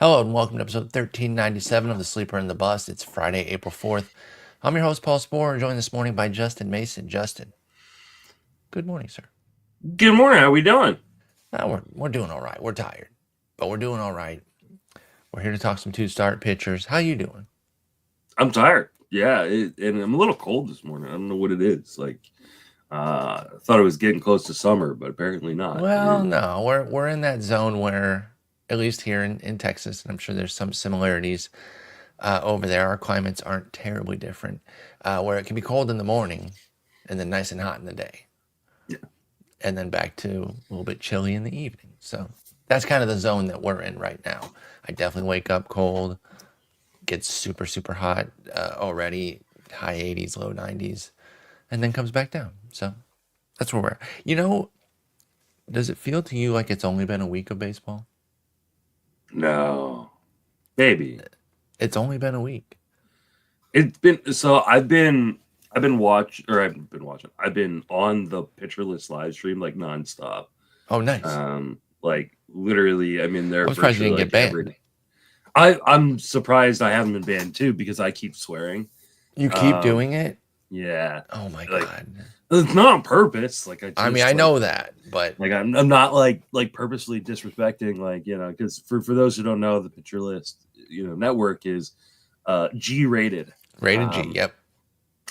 Hello and welcome to episode 1397 of The Sleeper and the Bust. It's Friday, April 4th. I'm your host, Paul Sporer, joined this morning by Justin Mason. Justin, good morning, sir. Good morning. How we doing? We're doing all right. We're tired, but we're doing all right. We're here to talk some two-start pitchers. How you doing? I'm tired. Yeah, and I'm a little cold this morning. I don't know what it is. I thought it was getting close to summer, but apparently not. Well, no, we're in that zone where, at least here in Texas, and I'm sure there's some similarities over there, our climates aren't terribly different, where it can be cold in the morning and then nice and hot in the day. Yeah. And then back to a little bit chilly in the evening. So that's kind of the zone that we're in right now. I definitely wake up cold, gets super, super hot already, high 80s, low 90s, and then comes back down. So that's where we're at. You know, does it feel to you like it's only been a week of baseball? No, maybe It's only been a week. it's been. So I've been watching. I've been on the Pitcher List live stream like nonstop. Oh, nice. Like literally, I'm in there. I was surprised you didn't get banned. Every day. I'm surprised I haven't been banned too because I keep swearing. You keep doing it? Yeah. Oh my Like, God. It's not on purpose. I know that, but I'm not like purposely disrespecting, because for those who don't know, the Pitcher List network is G rated. rated G. Yep.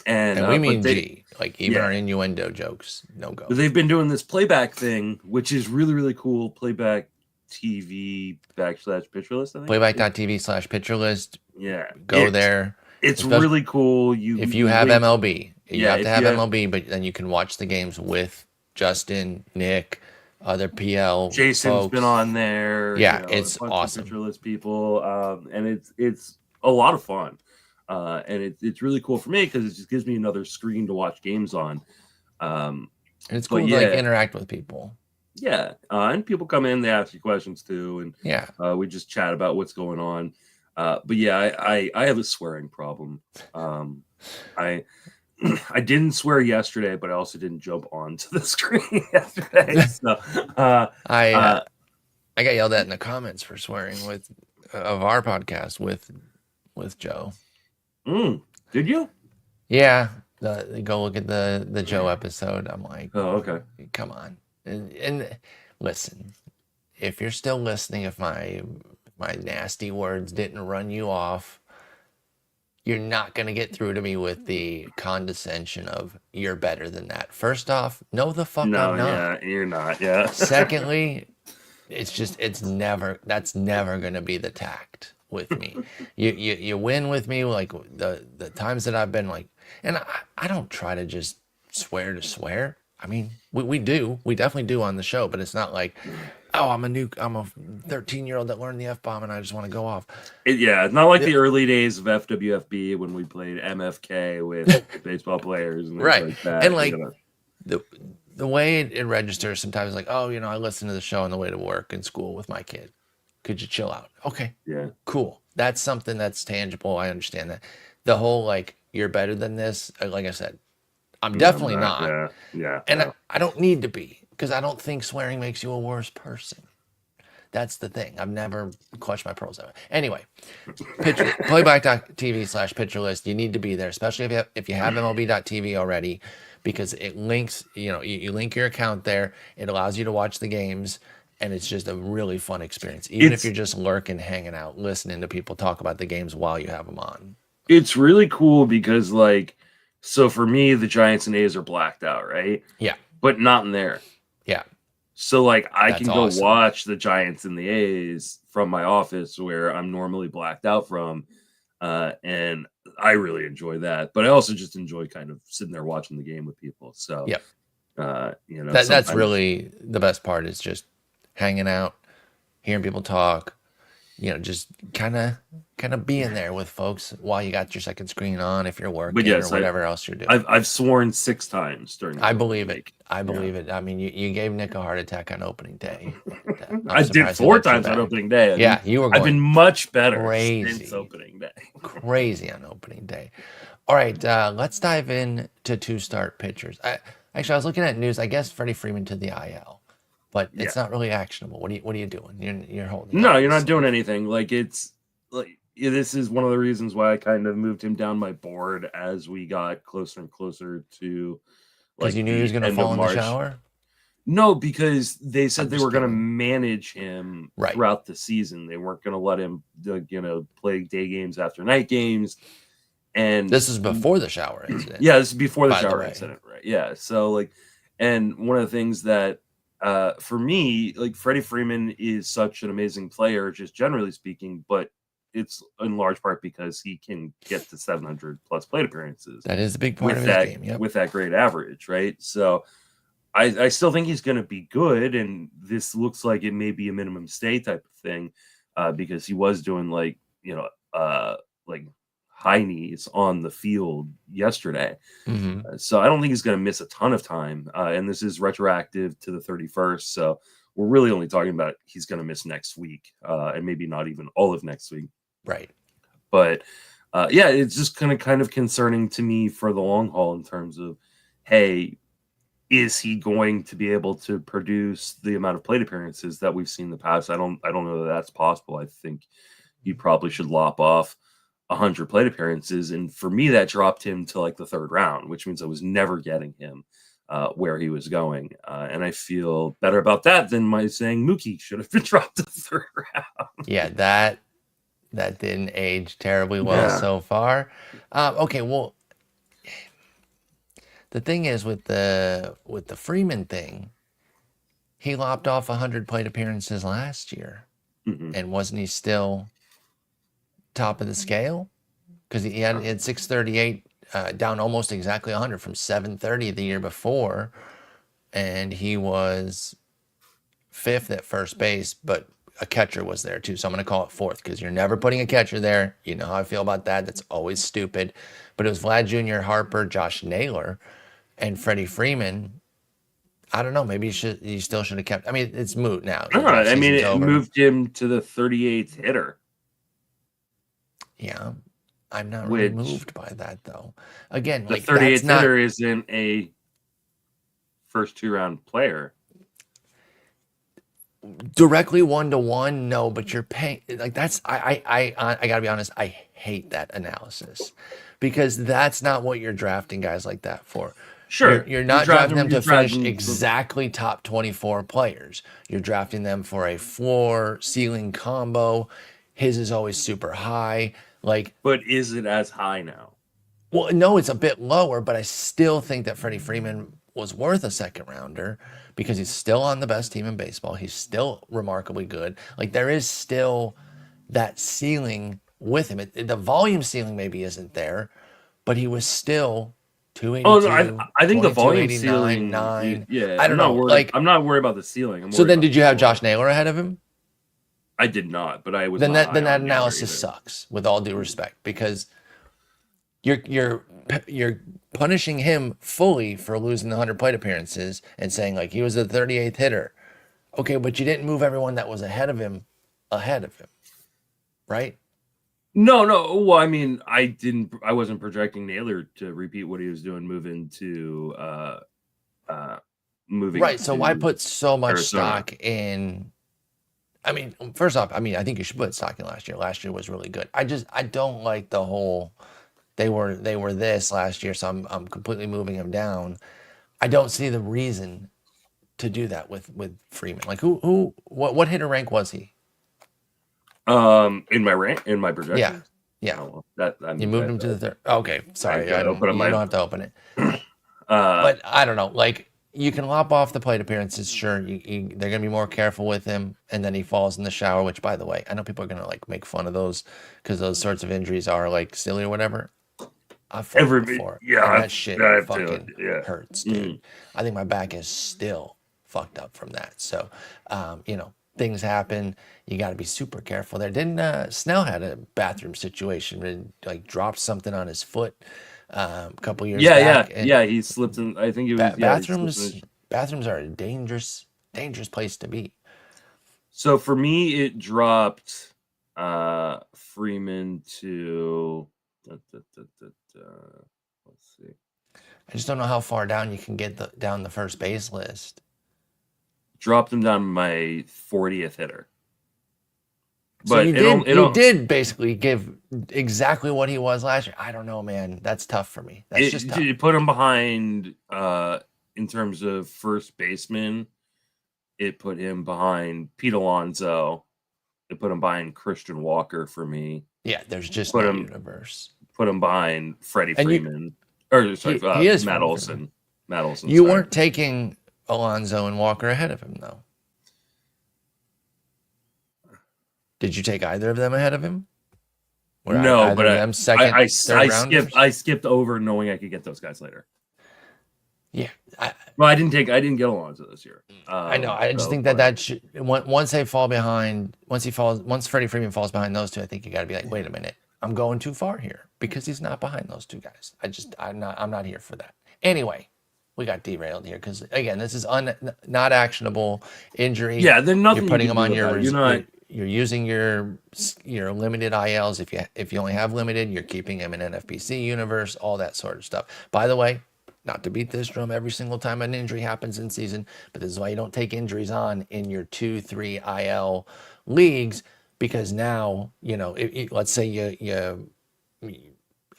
And we mean G. Like even our innuendo jokes, no go. But they've been doing this playback thing, which is really, really cool. Playback TV / Pitcher List, I think. Playback.tv/Pitcher List. Yeah. Go there. It's really cool. If you have MLB, you have to have MLB, but then you can watch the games with Justin, Nick, other PL. Jason's folks. been on there. Yeah, it's awesome. Pitcher List people, and it's a lot of fun, and it's really cool for me because it just gives me another screen to watch games on. And it's cool to like interact with people. Yeah, and people come in, they ask you questions too, and yeah, we just chat about what's going on. But yeah, I have a swearing problem. I didn't swear yesterday, but I also didn't jump onto the screen yesterday. So I got yelled at in the comments for swearing of our podcast with Joe. Did you? Yeah, go look at the Joe episode. I'm like, oh, okay, come on, and listen. If you're still listening, if my nasty words didn't run you off, you're not going to get through to me with the condescension of you're better than that. First off, no the fuck I'm not. Yeah, you're not. Yeah. Secondly, that's never going to be the tact with me. You win with me like the times that I've been like, and I don't try to just swear to swear. I mean, we definitely do on the show, but it's not like, oh, I'm a 13-year-old that learned the F-bomb and I just want to go off. It's not like the early days of FWFB when we played MFK with baseball players and right. Like that. And like the way it registers sometimes, like, oh, I listen to the show on the way to work and school with my kid. Could you chill out? Okay. Yeah. Cool. That's something that's tangible. I understand that. The whole like you're better than this. Like I said, I'm definitely not. Yeah. And I don't need to be because I don't think swearing makes you a worse person. That's the thing. I've never clutched my pearls out. Anyway, playback.tv/Pitcher List. You need to be there, especially if you have MLB.tv already, because it links. You link your account there. It allows you to watch the games, and it's just a really fun experience. Even if you're just lurking, hanging out, listening to people talk about the games while you have them on. It's really cool because so for me, the Giants and A's are blacked out, right? Yeah. But not in there. Yeah. So I can go watch the Giants and the A's from my office where I'm normally blacked out from. And I really enjoy that. But I also just enjoy kind of sitting there watching the game with people. So yeah. That's really the best part is just hanging out, hearing people talk, just kind of being there with folks while you got your second screen on if you're working or whatever else you're doing. I've sworn 6 times during I believe it. I believe it. I mean, you gave Nick a heart attack on opening day. I did 4 times on opening day. I've been much better since opening day. Crazy on opening day. All right, let's dive in to two-start pitchers. Actually, I was looking at news. I guess Freddie Freeman to the IL. but it's not really actionable. What are you doing? You're holding. No, you're not doing anything. Like, it's like, this is one of the reasons why I kind of moved him down my board as we got closer and closer to, because like, you knew he was going to fall in the shower. No, because they said they were going to manage him throughout the season. They weren't going to let him, play day games after night games. And this is before the shower incident. Yeah, this is before the shower incident, right? Yeah. So, like, and one of the things that, for me, like, Freddie Freeman is such an amazing player, just generally speaking, but it's in large part because he can get to 700 plus plate appearances. That is a big part of his game. Yep. With that great average, right? So I still think he's going to be good, and this looks like it may be a minimum stay type of thing, because he was doing like high knees on the field yesterday. Mm-hmm. So I don't think he's going to miss a ton of time, and this is retroactive to the 31st. So we're really only talking about he's going to miss next week, and maybe not even all of next week. Right. But yeah, it's just kind of concerning to me for the long haul in terms of, hey, is he going to be able to produce the amount of plate appearances that we've seen in the past? I don't know that that's possible. I think he probably should lop off 100 plate appearances, and for me, that dropped him to like the third round, which means I was never getting him where he was going, and I feel better about that than my saying Mookie should have been dropped to the third round. Yeah, that didn't age terribly well so far. Okay, well, the thing is with the Freeman thing, he lopped off 100 plate appearances last year, and wasn't he still top of the scale? Because he had 638, down almost exactly 100 from 730 the year before, and he was fifth at first base, but a catcher was there too. So I'm going to call it fourth because you're never putting a catcher there. You know how I feel about that. That's always stupid. But it was Vlad Jr., Harper, Josh Naylor, and Freddie Freeman. I don't know. Maybe you still should have kept. I mean, it's moot now. I mean, it moved him to the 38th hitter. Yeah, I'm not really moved by that though. Again, the 38th hitter isn't a first 2-round player. Directly 1-to-1, no, but you're paying like that's. I gotta be honest. I hate that analysis because that's not what you're drafting guys like that for. Sure, you're not drafting them to finish exactly top 24 players. You're drafting them for a floor ceiling combo. His is always super high. But is it as high now? Well, no, it's a bit lower, but I still think that Freddie Freeman was worth a second rounder because he's still on the best team in baseball. He's still remarkably good. Like, there is still that ceiling with him. The volume ceiling maybe isn't there, but he was still 282. Oh, no, I think the volume ceiling. 9. Yeah, I don't know. I'm not worried about the ceiling. So then, did you have Josh Naylor ahead of him? I did not, but I was. Then that analysis sucks. With all due respect, because you're punishing him fully for losing the 100 plate appearances and saying like he was the 38th hitter. Okay, but you didn't move everyone that was ahead of him, right? No. Well, I mean, I wasn't projecting Naylor to repeat what he was doing moving to Right. So why put so much stock in? I mean, first off, I think you should put stock in last year. Last year was really good. I don't like the whole they were this last year, so I'm completely moving him down. I don't see the reason to do that with Freeman. Like what hitter rank was he? In my projection. Yeah. Oh, you moved him to the third. Okay, sorry. You don't have to open it. But I don't know. Like, you can lop off the plate appearances, sure. They're gonna be more careful with him, and then he falls in the shower. Which, by the way, I know people are gonna like make fun of those because those sorts of injuries are like silly or whatever. I've fallen before. Yeah, that shit fucking hurts, dude. I think my back is still fucked up from that. So, things happen. You got to be super careful there. Didn't Snell had a bathroom situation and like dropped something on his foot a couple years back? Yeah. He slipped in. I think it was bathrooms are a dangerous place to be. So for me, it dropped Freeman to. Let's see. I just don't know how far down you can get down the first base list. dropped him down to my 40th hitter. So but you did basically give exactly what he was last year. I don't know, man. That's tough for me. That's just tough. You put him behind in terms of first baseman. It put him behind Pete Alonso. It put him behind Christian Walker for me. Yeah, there's just no universe. Put him behind Freddie Freeman. He is Matt Olson. Matt Olson. You weren't taking Alonso and Walker ahead of him, though. Did you take either of them ahead of him? No, but I skipped over knowing I could get those guys later. Yeah. I didn't get Alonso this year. I know. I just think that should, once they fall behind, once Freddie Freeman falls behind those two, I think you got to be like, wait a minute, I'm going too far here because he's not behind those two guys. I'm not here for that. Anyway, we got derailed here because again, this is not actionable injury. Yeah, then nothing. You're putting them on your. You're using your limited ILs. If you only have limited, you're keeping them in NFBC universe, all that sort of stuff. By the way, not to beat this drum every single time an injury happens in season, but this is why you don't take injuries on in your 2-3 IL leagues, because now, let's say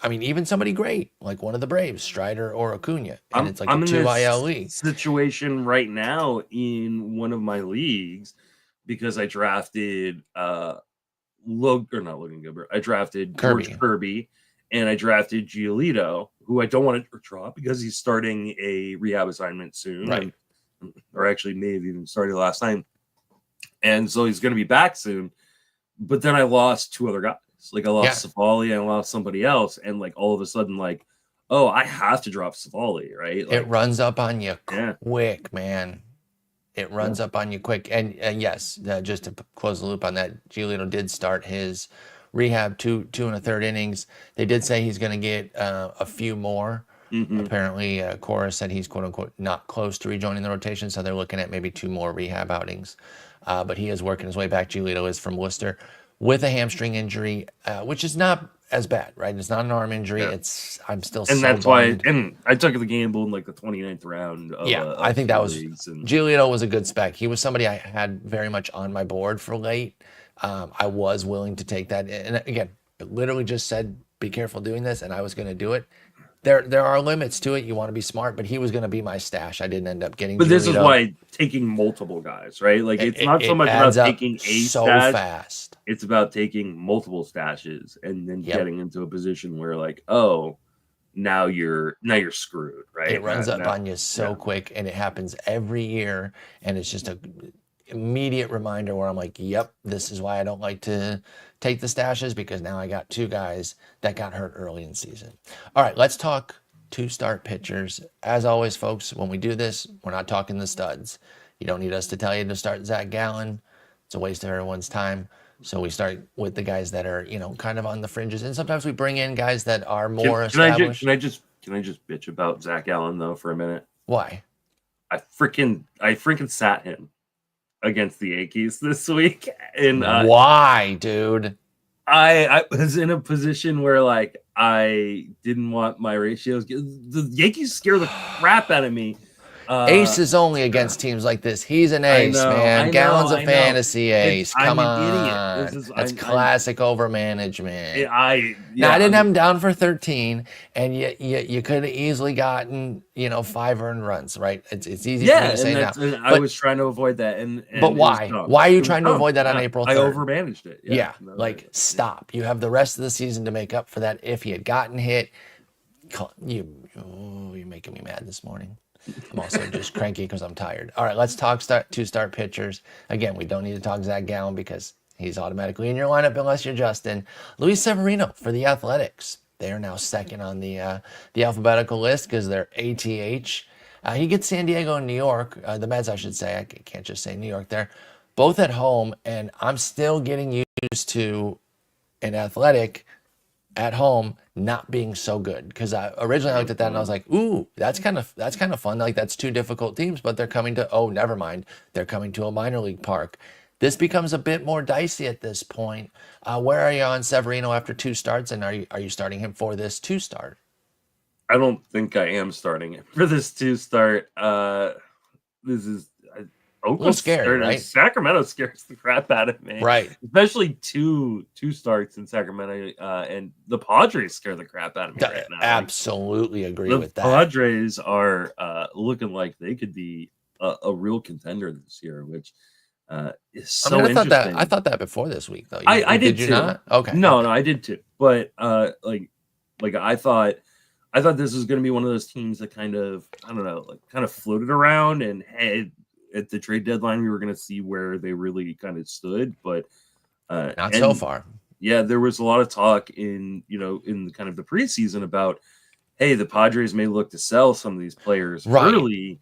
even somebody great, like one of the Braves, Strider or Acuna, and it's like a 2 IL league. Situation right now in one of my leagues, because I drafted Logan Gilbert. I drafted George Kirby, and I drafted Giolito, who I don't want to drop because he's starting a rehab assignment soon, right? Or actually may have even started last night, and so he's going to be back soon. But then I lost 2 other guys. Like I lost Cifali and I lost somebody else, and like all of a sudden, like, oh, I have to drop Cifali, right? Like, it runs up on you quick, man. It runs up on you quick. And yes, just to close the loop on that, Giolito did start his rehab 2 1/3 innings. They did say he's going to get a few more. Mm-hmm. Apparently, Cora said he's quote unquote not close to rejoining the rotation, so they're looking at maybe 2 more rehab outings. But he is working his way back. Giolito is from Worcester with a hamstring injury, which is not as bad, right? It's not an arm injury. Yeah. I'm still and that's bummed. Why. And I took the gamble in like the 29th round. I think that was Giolito was a good spec. He was somebody I had very much on my board for late. I was willing to take that, and again, it literally just said, "Be careful doing this," and I was going to do it. There are limits to it. You want to be smart, but he was going to be my stash. I didn't end up getting. But Giolito. This is why taking multiple guys, right? Like it's not so much about taking a stash. Fast. It's about taking multiple stashes and then getting into a position where, like, oh, now you're screwed, right? It runs up on you so quick, and it happens every year, and it's just a immediate reminder where I'm like, yep, this is why I don't like to take the stashes, because now I got 2 guys that got hurt early in season. All right, let's talk 2-start pitchers. As always, folks, when we do this, we're not talking the studs. You don't need us to tell you to start Zach Gallen. It's a waste of everyone's time. So we start with the guys that are, kind of on the fringes, and sometimes we bring in guys that are more established. Can I just bitch about Zach Gallen though for a minute? Why? I freaking sat him against the Yankees this week, and why, dude? I was in a position where like I didn't want my ratios. The Yankees scare the crap out of me. Ace is only against teams like this. He's an ace, man. Gallen's a fantasy ace. Come on. That's classic overmanagement. I didn't have him down for 13, and you could have easily gotten 5 earned runs, right? It's easy for me to say now. I was trying to avoid that. But why? Why are you trying to avoid that on April 3rd? I overmanaged it. Stop. You have the rest of the season to make up for that. If he had gotten hit, you're making me mad this morning. I'm also just cranky because I'm tired. All right, let's talk 2-start pitchers. Again, we don't need to talk Zach Gallen because he's automatically in your lineup unless you're Justin. Luis Severino for the Athletics. They are now second on the alphabetical list because they're ATH. He gets San Diego and New York. The Mets, I should say. I can't just say New York there. Both at home, and I'm still getting used to an Athletic at home not being so good, because I originally looked at that and I was like, ooh, that's kind of fun. Like, that's 2 difficult teams, but they're coming to a minor league park. This becomes a bit more dicey at this point. Where are you on Severino after 2 starts, and are you starting him for this 2-start? I don't think I am starting him for this 2-start. little scary, right? Sacramento scares the crap out of me, right? Especially two starts in Sacramento, and the Padres scare the crap out of me right now. Absolutely agree with that. The Padres are looking like they could be a real contender this year, which is so interesting. I thought that before this week, though. I did you too. Not? Okay. No, I did too. But like I thought this was going to be one of those teams that kind of, I don't know, like kind of floated around, and hey, at the trade deadline we were going to see where they really kind of stood, but not so far. Yeah, there was a lot of talk in kind of the preseason about, hey, the Padres may look to sell some of these players early,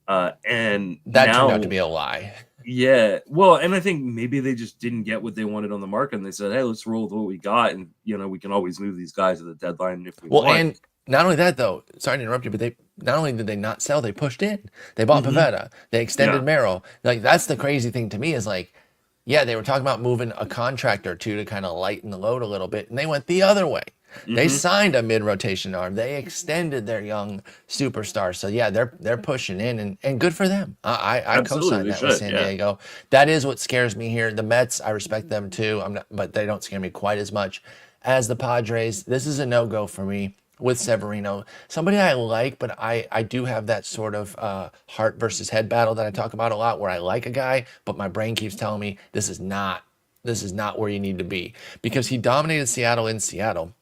and that turned out to be a lie. Yeah, well, and I think maybe they just didn't get what they wanted on the market, and they said, "Hey, let's roll with what we got, and we can always move these guys at the deadline if we want." Well, and not only that, though. Sorry to interrupt you, but they not only did they not sell, they pushed in. They bought Pivetta. They extended Merrill. Like, that's the crazy thing to me is like, yeah, they were talking about moving a contract or two to kind of lighten the load a little bit, and they went the other way. They signed a mid-rotation arm. They extended their young superstar. So yeah, they're pushing in, and good for them. I co-signed that with San Diego. That is what scares me here. The Mets, I respect them too. But they don't scare me quite as much as the Padres. This is a no-go for me with Severino. Somebody I like, but I do have that sort of heart versus head battle that I talk about a lot, where I like a guy, but my brain keeps telling me this is not where you need to be, because he dominated Seattle in Seattle,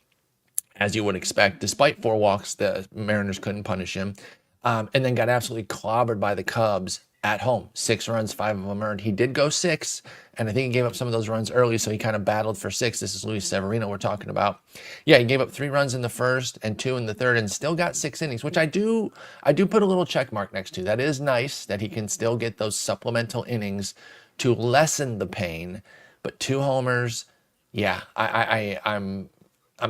as you would expect. Despite 4 walks, the Mariners couldn't punish him, and then got absolutely clobbered by the Cubs at home. 6 runs, 5 of them earned. He did go 6, and I think he gave up some of those runs early, so he kind of battled for 6. This is Luis Severino we're talking about. Yeah, he gave up 3 runs in the first and 2 in the third, and still got 6 innings, which I do put a little check mark next to. That is nice that he can still get those supplemental innings to lessen the pain, but 2 homers, yeah, I'm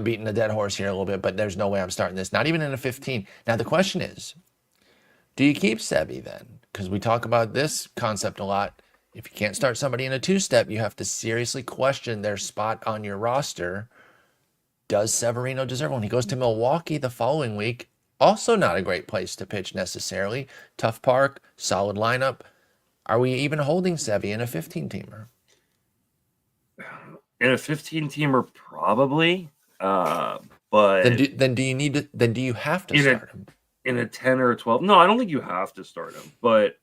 beating a dead horse here a little bit, but there's no way I'm starting this, not even in a 15. Now, the question is, do you keep Sevy then? Because we talk about this concept a lot. If you can't start somebody in a 2-step, you have to seriously question their spot on your roster. Does Severino deserve one? He goes to Milwaukee the following week. Also not a great place to pitch necessarily. Tough park, solid lineup. Are we even holding Sevy in a 15-teamer? In a 15-teamer, probably. But then do you have to start him in a 10 or a 12? No, I don't think you have to start him. But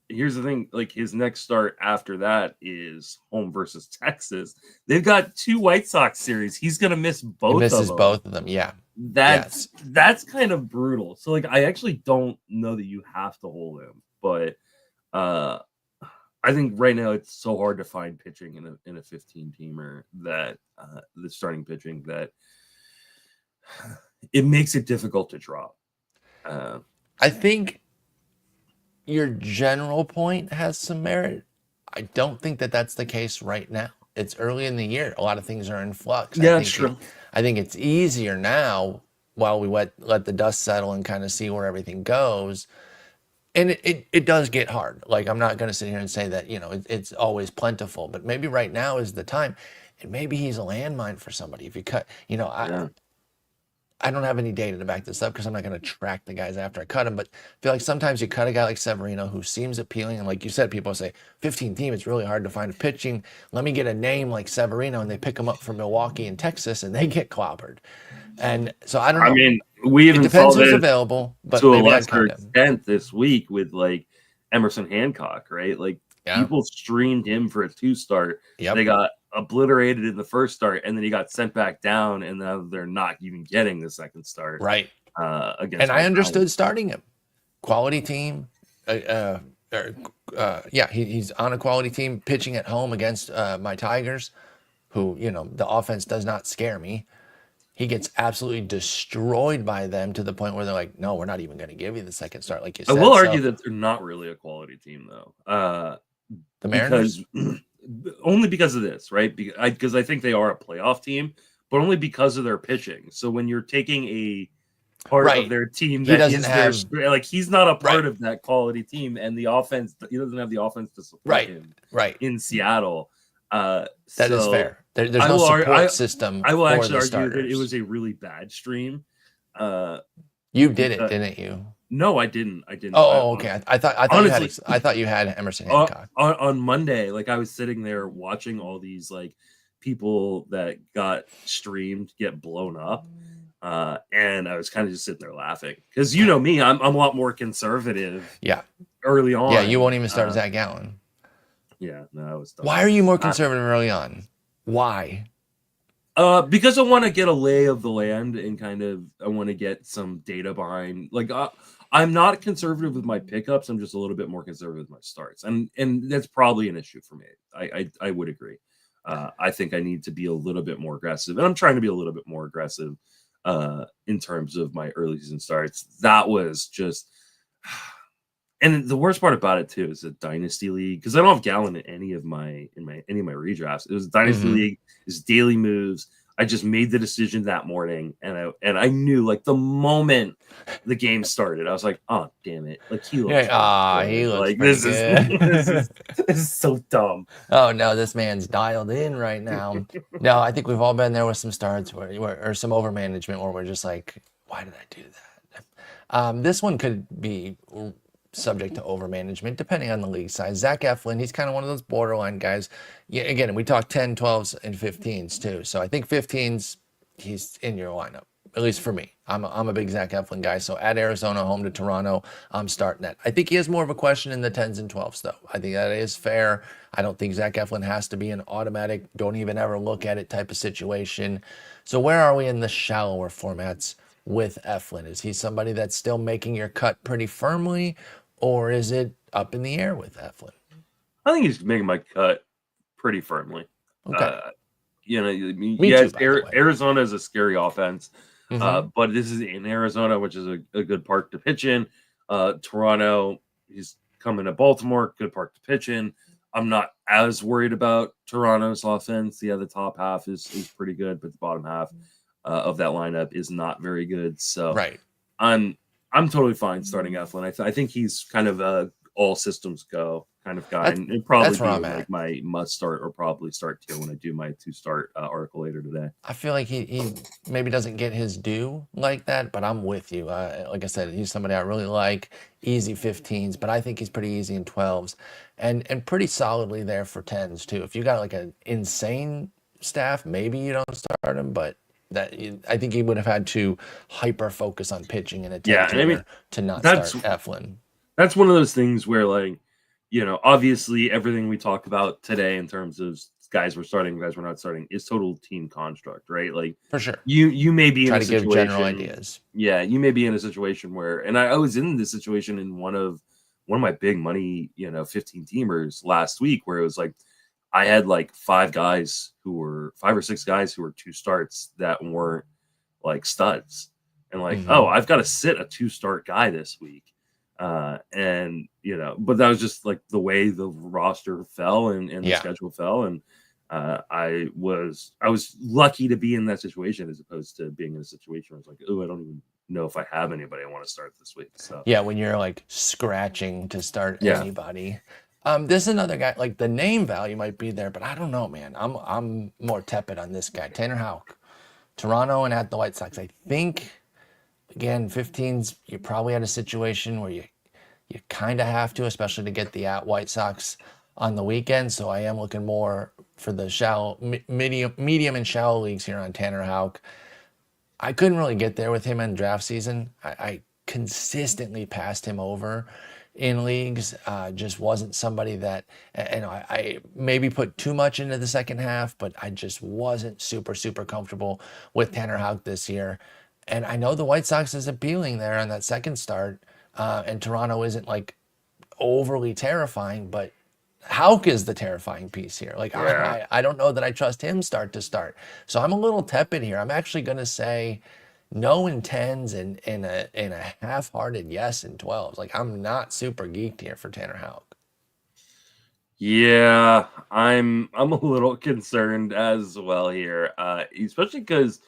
here's the thing: like, his next start after that is home versus Texas. They've got 2 White Sox series. He's gonna miss both. He misses both of them. Yeah, that's kind of brutal. So like, I actually don't know that you have to hold him, but I think right now it's so hard to find pitching in a 15-teamer that the starting pitching that it makes it difficult to drop. I think your general point has some merit. I don't think that that's the case right now. It's early in the year. A lot of things are in flux. Yeah, that's true. I think it's easier now while we let the dust settle and kind of see where everything goes. And it does get hard. Like, I'm not going to sit here and say that, it's always plentiful, but maybe right now is the time. And maybe he's a landmine for somebody. If you cut, I don't have any data to back this up because I'm not going to track the guys after I cut them, but I feel like sometimes you cut a guy like Severino who seems appealing. And like you said, people say 15 team, it's really hard to find a pitching. Let me get a name like Severino, and they pick him up from Milwaukee and Texas and they get clobbered. And so I don't know. I mean, we even depends who's available, but to a lesser extent this week with like Emerson Hancock, right? Like, people streamed him for a 2-start. Yep. They got obliterated in the first start, and then he got sent back down, and now they're not even getting the second start. Right. Against. And I understood starting him. Quality team. He's on a quality team pitching at home against my Tigers, who, the offense does not scare me. He gets absolutely destroyed by them to the point where they're like, no, we're not even going to give you the second start, like you said. I will argue that they're not really a quality team, though. The Mariners? Only because of this, right? Because I think they are a playoff team, but only because of their pitching. So when you're taking a part of their team that is he's not a part of that quality team, and the offense, he doesn't have the offense to support him in Seattle. That is fair. There's no support system. I will actually argue that it was a really bad stream. You did it, didn't you? No, I didn't. I didn't. Oh, okay. I thought honestly, you had Emerson Hancock. On Monday, like I was sitting there watching all these like people that got streamed get blown up. And I was kind of just sitting there laughing because you know me, I'm a lot more conservative. Yeah. Early on. Yeah, you won't even start Zach Allen. Yeah, no, it was dumb. Why are you more conservative early on? Why? Because I want to get a lay of the land and kind of I want to get some data behind. Like I'm not conservative with my pickups. I'm just a little bit more conservative with my starts, and that's probably an issue for me. I would agree. I think I need to be a little bit more aggressive, and I'm trying to be a little bit more aggressive in terms of my early season starts. That was just. And the worst part about it too is a dynasty league because I don't have Gallon in any of my redrafts. It was a dynasty league. It's daily moves. I just made the decision that morning, and I knew like the moment the game started, I was like, oh damn it! Like he looks, he looks like this is so dumb. Oh no, this man's dialed in right now. No, I think we've all been there with some starts or some over management where we're just like, why did I do that? This one could be subject to over management depending on the league size. Zach Eflin, he's kind of one of those borderline guys. Yeah, again, we talk 10, 12s, and 15s too. So I think 15s, he's in your lineup, at least for me. I'm a big Zach Eflin guy. So at Arizona, home to Toronto, I'm starting that. I think he has more of a question in the 10s and 12s though. I think that is fair. I don't think Zach Eflin has to be an automatic, don't even ever look at it type of situation. So where are we in the shallower formats with Eflin? Is he somebody that's still making your cut pretty firmly, or is it up in the air with Eflin? I think he's making my cut pretty firmly. Okay. You know, yes, Arizona is a scary offense, but this is in Arizona, which is a good park to pitch in. Toronto, he's coming to Baltimore, good park to pitch in. I'm not as worried about Toronto's offense. Yeah, the top half is pretty good, but the bottom half of that lineup is not very good. So right. I'm totally fine starting Eflin. I think he's kind of a all systems go kind of guy, and it'd probably be like my must start or probably start tier when I do my 2-start article later today. I feel like he maybe doesn't get his due like that, but I'm with you. Like I said, he's somebody I really like. Easy 15s, but I think he's pretty easy in 12s, and pretty solidly there for 10s too. If you got like an insane staff, maybe you don't start him, but I think he would have had to hyper focus on pitching in a 10 to not start Eflin. That's one of those things where, like, you know, obviously everything we talk about today in terms of guys we're starting, guys we're not starting is total team construct, right? Like, for sure, you may be in a situation. Give general ideas. Yeah, you may be in a situation where, and I was in this situation in one of my big money, 15 teamers last week, where it was like I had like 5 or 6 guys who were 2 starts that weren't like studs, and like, oh, I've got to sit a 2-start guy this week. And but that was just like the way the roster fell and the schedule fell, and I was lucky to be in that situation as opposed to being in a situation where it's like, oh, I don't even know if I have anybody I want to start this week. So yeah, when you're like scratching to start anybody. This is another guy, like the name value might be there, but I don't know, man. I'm more tepid on this guy, Tanner Houck, Toronto and at the White Sox. I think. Again, 15s, you're probably at a situation where you kind of have to, especially to get the at White Sox on the weekend. So I am looking more for the medium and shallow leagues here on Tanner Houck. I couldn't really get there with him in draft season. I consistently passed him over in leagues. Just wasn't somebody that, I maybe put too much into the second half, but I just wasn't super, super comfortable with Tanner Houck this year. And I know the White Sox is appealing there on that second start, and Toronto isn't like overly terrifying, but Houck is the terrifying piece here. Like I don't know that I trust him start to start. So I'm a little tepid here. I'm actually going to say no in 10s and in a half-hearted yes in 12s. Like I'm not super geeked here for Tanner Houck. Yeah, I'm a little concerned as well here, especially because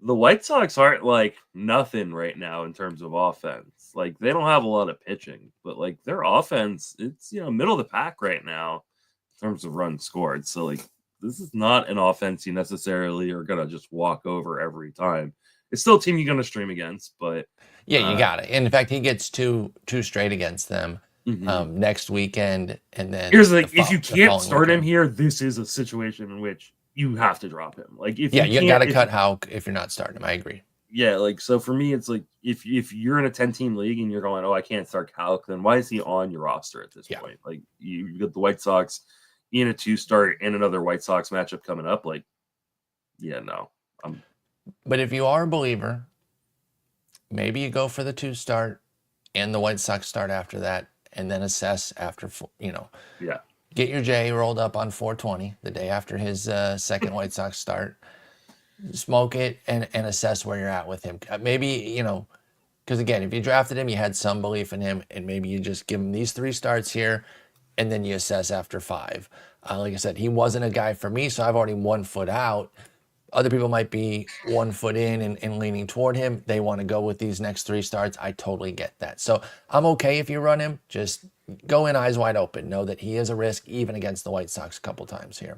the White Sox aren't like nothing right now in terms of offense. Like they don't have a lot of pitching, but like their offense, it's middle of the pack right now in terms of runs scored. So like this is not an offense you necessarily are gonna just walk over every time. It's still a team you're going to stream against, but yeah, you got it. And in fact, he gets two straight against them next weekend, and then here's the if you can't start him here, this is a situation in which you have to drop him. Like if you got to cut Houck if you're not starting him. I agree. Yeah, like so for me, it's like if you're in a 10-team league and you're going, oh, I can't start Houck, then why is he on your roster at this point? Like you got the White Sox in a 2-start and another White Sox matchup coming up. Like, yeah, no. But if you are a believer, maybe you go for the 2-start and the White Sox start after that, and then assess after, get your J rolled up on 420 the day after his second White Sox start. Smoke it and assess where you're at with him. Maybe, because again, if you drafted him, you had some belief in him, and maybe you just give him these 3 starts here, and then you assess after 5. Like I said, he wasn't a guy for me, so I've already 1 foot out. Other people might be 1 foot in and leaning toward him. They want to go with these next 3 starts. I totally get that. So I'm okay if you run him. Just go in eyes wide open. Know that he is a risk, even against the White Sox a couple times here.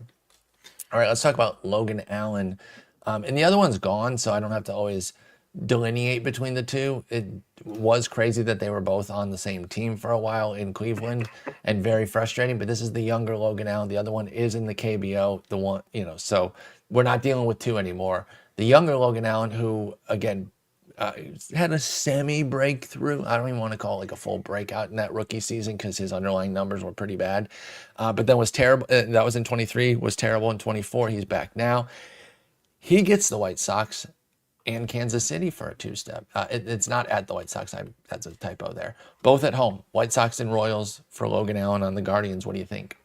All right, let's talk about Logan Allen. And the other one's gone, so I don't have to always delineate between the two. It was crazy that they were both on the same team for a while in Cleveland, and very frustrating. But this is the younger Logan Allen. The other one is in the KBO. The one, so we're not dealing with 2 anymore. The younger Logan Allen, who again had a semi-breakthrough. I don't even want to call it like a full breakout in that rookie season because his underlying numbers were pretty bad. But then was terrible. That was in 23. Was terrible in 24. He's back now. He gets the White Sox and Kansas City for a 2-step. It's not at the White Sox. That's a typo there. Both at home. White Sox and Royals for Logan Allen on the Guardians. What do you think?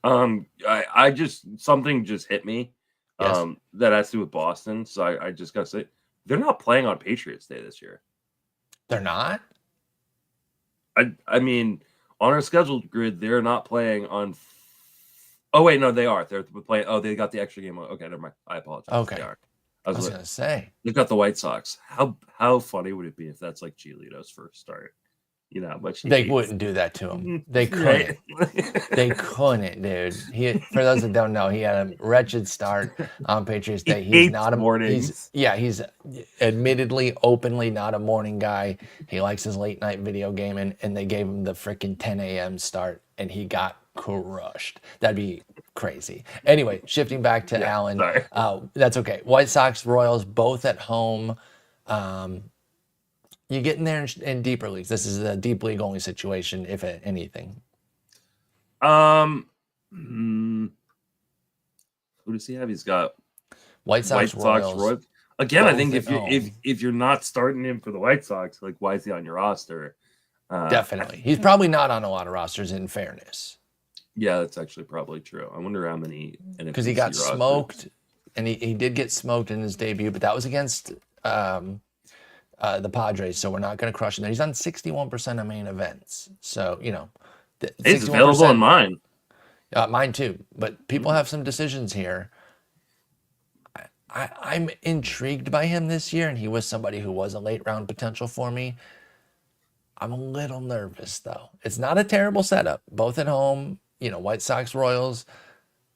I just something just hit me. That has to do with Boston. So I just gotta say they're not playing on Patriots Day this year. They're not? I mean, on our scheduled grid, they're not playing on. Oh wait, no, they are. They're playing. Oh, they got the extra game. Okay, never mind. I apologize. Okay. They are. I was gonna say they've got the White Sox. How funny would it be if that's like Giolito's first start? But they wouldn't do that to him. They couldn't. They couldn't, dude. For those that don't know, he had a wretched start on Patriots Day. He's not a mornings. He's admittedly, openly not a morning guy. He likes his late night video gaming, and they gave him the freaking 10 a.m. start, and he got crushed. That'd be crazy. Anyway, shifting back to Allen. That's okay. White Sox, Royals, both at home. You get in there in deeper leagues. This is a deep league only situation, if anything. Who does he have? He's got White Sox, Royals. Again, I think if you're not starting him for the White Sox, like why is he on your roster? Definitely, he's probably not on a lot of rosters. In fairness, yeah, that's actually probably true. I wonder how many. Because he got smoked, and he did get smoked in his debut, but that was against the Padres, so we're not going to crush him there. He's on 61% of main events, so it's available on mine. Mine too, but people have some decisions here. I'm intrigued by him this year, and he was somebody who was a late round potential for me. I'm a little nervous though. It's not a terrible setup, both at home. White Sox, Royals,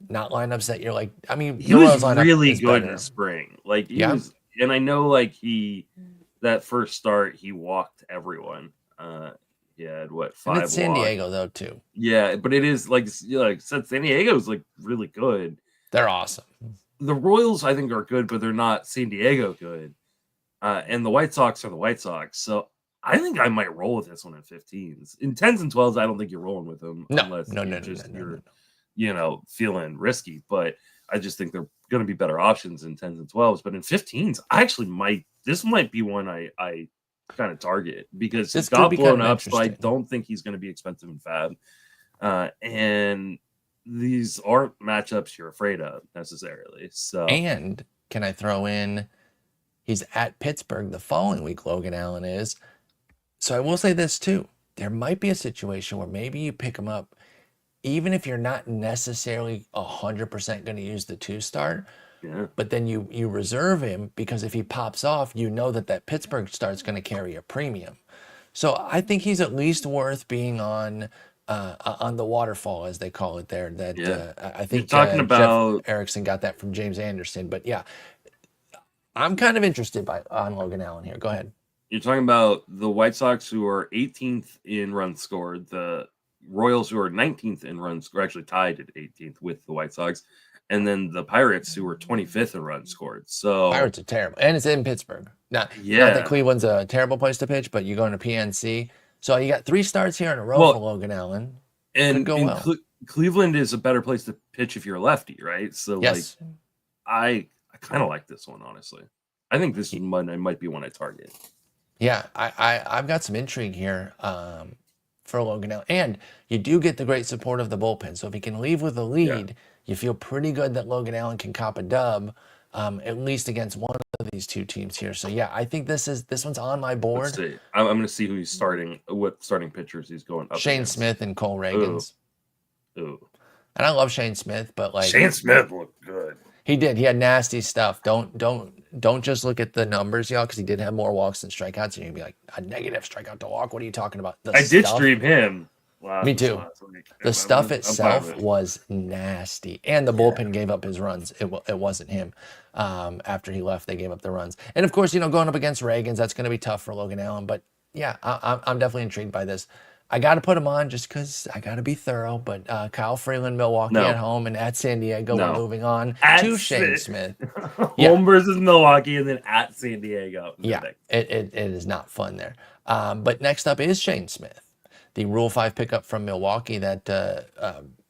not lineups that you're like. I mean, he was really good in the spring. Like he was, and I know that first start he walked everyone. He had 5 and it's San Diego though too. Yeah, but it is like said, San Diego's like really good. They're awesome. The Royals I think are good, but they're not San Diego good. And the White Sox are the White Sox. So I think I might roll with this one in 15s. In 10s and 12s, I don't think you're rolling with them unless you're feeling risky. But I just think they're going to be better options in 10s and 12s. But in 15s, I actually this might be one I kind of target because it's got blown up. So I don't think he's going to be expensive in Fab. And these aren't matchups you're afraid of necessarily. So, and can I throw in, he's at Pittsburgh the following week, Logan Allen is. So I will say this too. There might be a situation where maybe you pick him up, even if you're not necessarily 100% going to use the 2-start, but then you reserve him because if he pops off, that Pittsburgh start's going to carry a premium. So I think he's at least worth being on the waterfall, as they call it there. I think talking about Jeff Erickson got that from James Anderson. But yeah, I'm kind of interested on Logan Allen here. Go ahead. You're talking about the White Sox, who are 18th in runs scored, the Royals, who are 19th in runs, or actually tied at 18th with the White Sox, and then the Pirates, who are 25th in runs scored. So Pirates are terrible, and it's in Pittsburgh. Not that Cleveland's a terrible place to pitch, but you go into PNC. So you got 3 starts here in a row for Logan Allen. And go well. Cleveland is a better place to pitch if you're a lefty, right? So yes. like, I kind of like this one, honestly. I think this one might be one I target. Yeah, I've got some intrigue here for Logan Allen. And you do get the great support of the bullpen. So if he can leave with a lead, you feel pretty good that Logan Allen can cop a dub, at least against one of these 2 teams here. So yeah, I think this one's on my board. Let's see. I'm going to see who he's starting, what starting pitchers he's going up Shane against. Smith and Cole Reagans. Ooh. And I love Shane Smith, but like Shane Smith looked good. He did. He had nasty stuff. Don't just look at the numbers, y'all, because he did have more walks than strikeouts. And you'd be like, a negative strikeout to walk. What are you talking about? I did stream him. Me too. The stuff itself was nasty, and the bullpen gave up his runs. It wasn't him. After he left, they gave up the runs, and of course, going up against Reagans, that's going to be tough for Logan Allen. But yeah, I'm definitely intrigued by this. I got to put him on just because I got to be thorough. But Kyle Freeland, Milwaukee at home, and at San Diego. We're moving on to Shane Smith. Home versus Milwaukee, and then at San Diego. Yeah, it is not fun there. But next up is Shane Smith, the Rule 5 pickup from Milwaukee that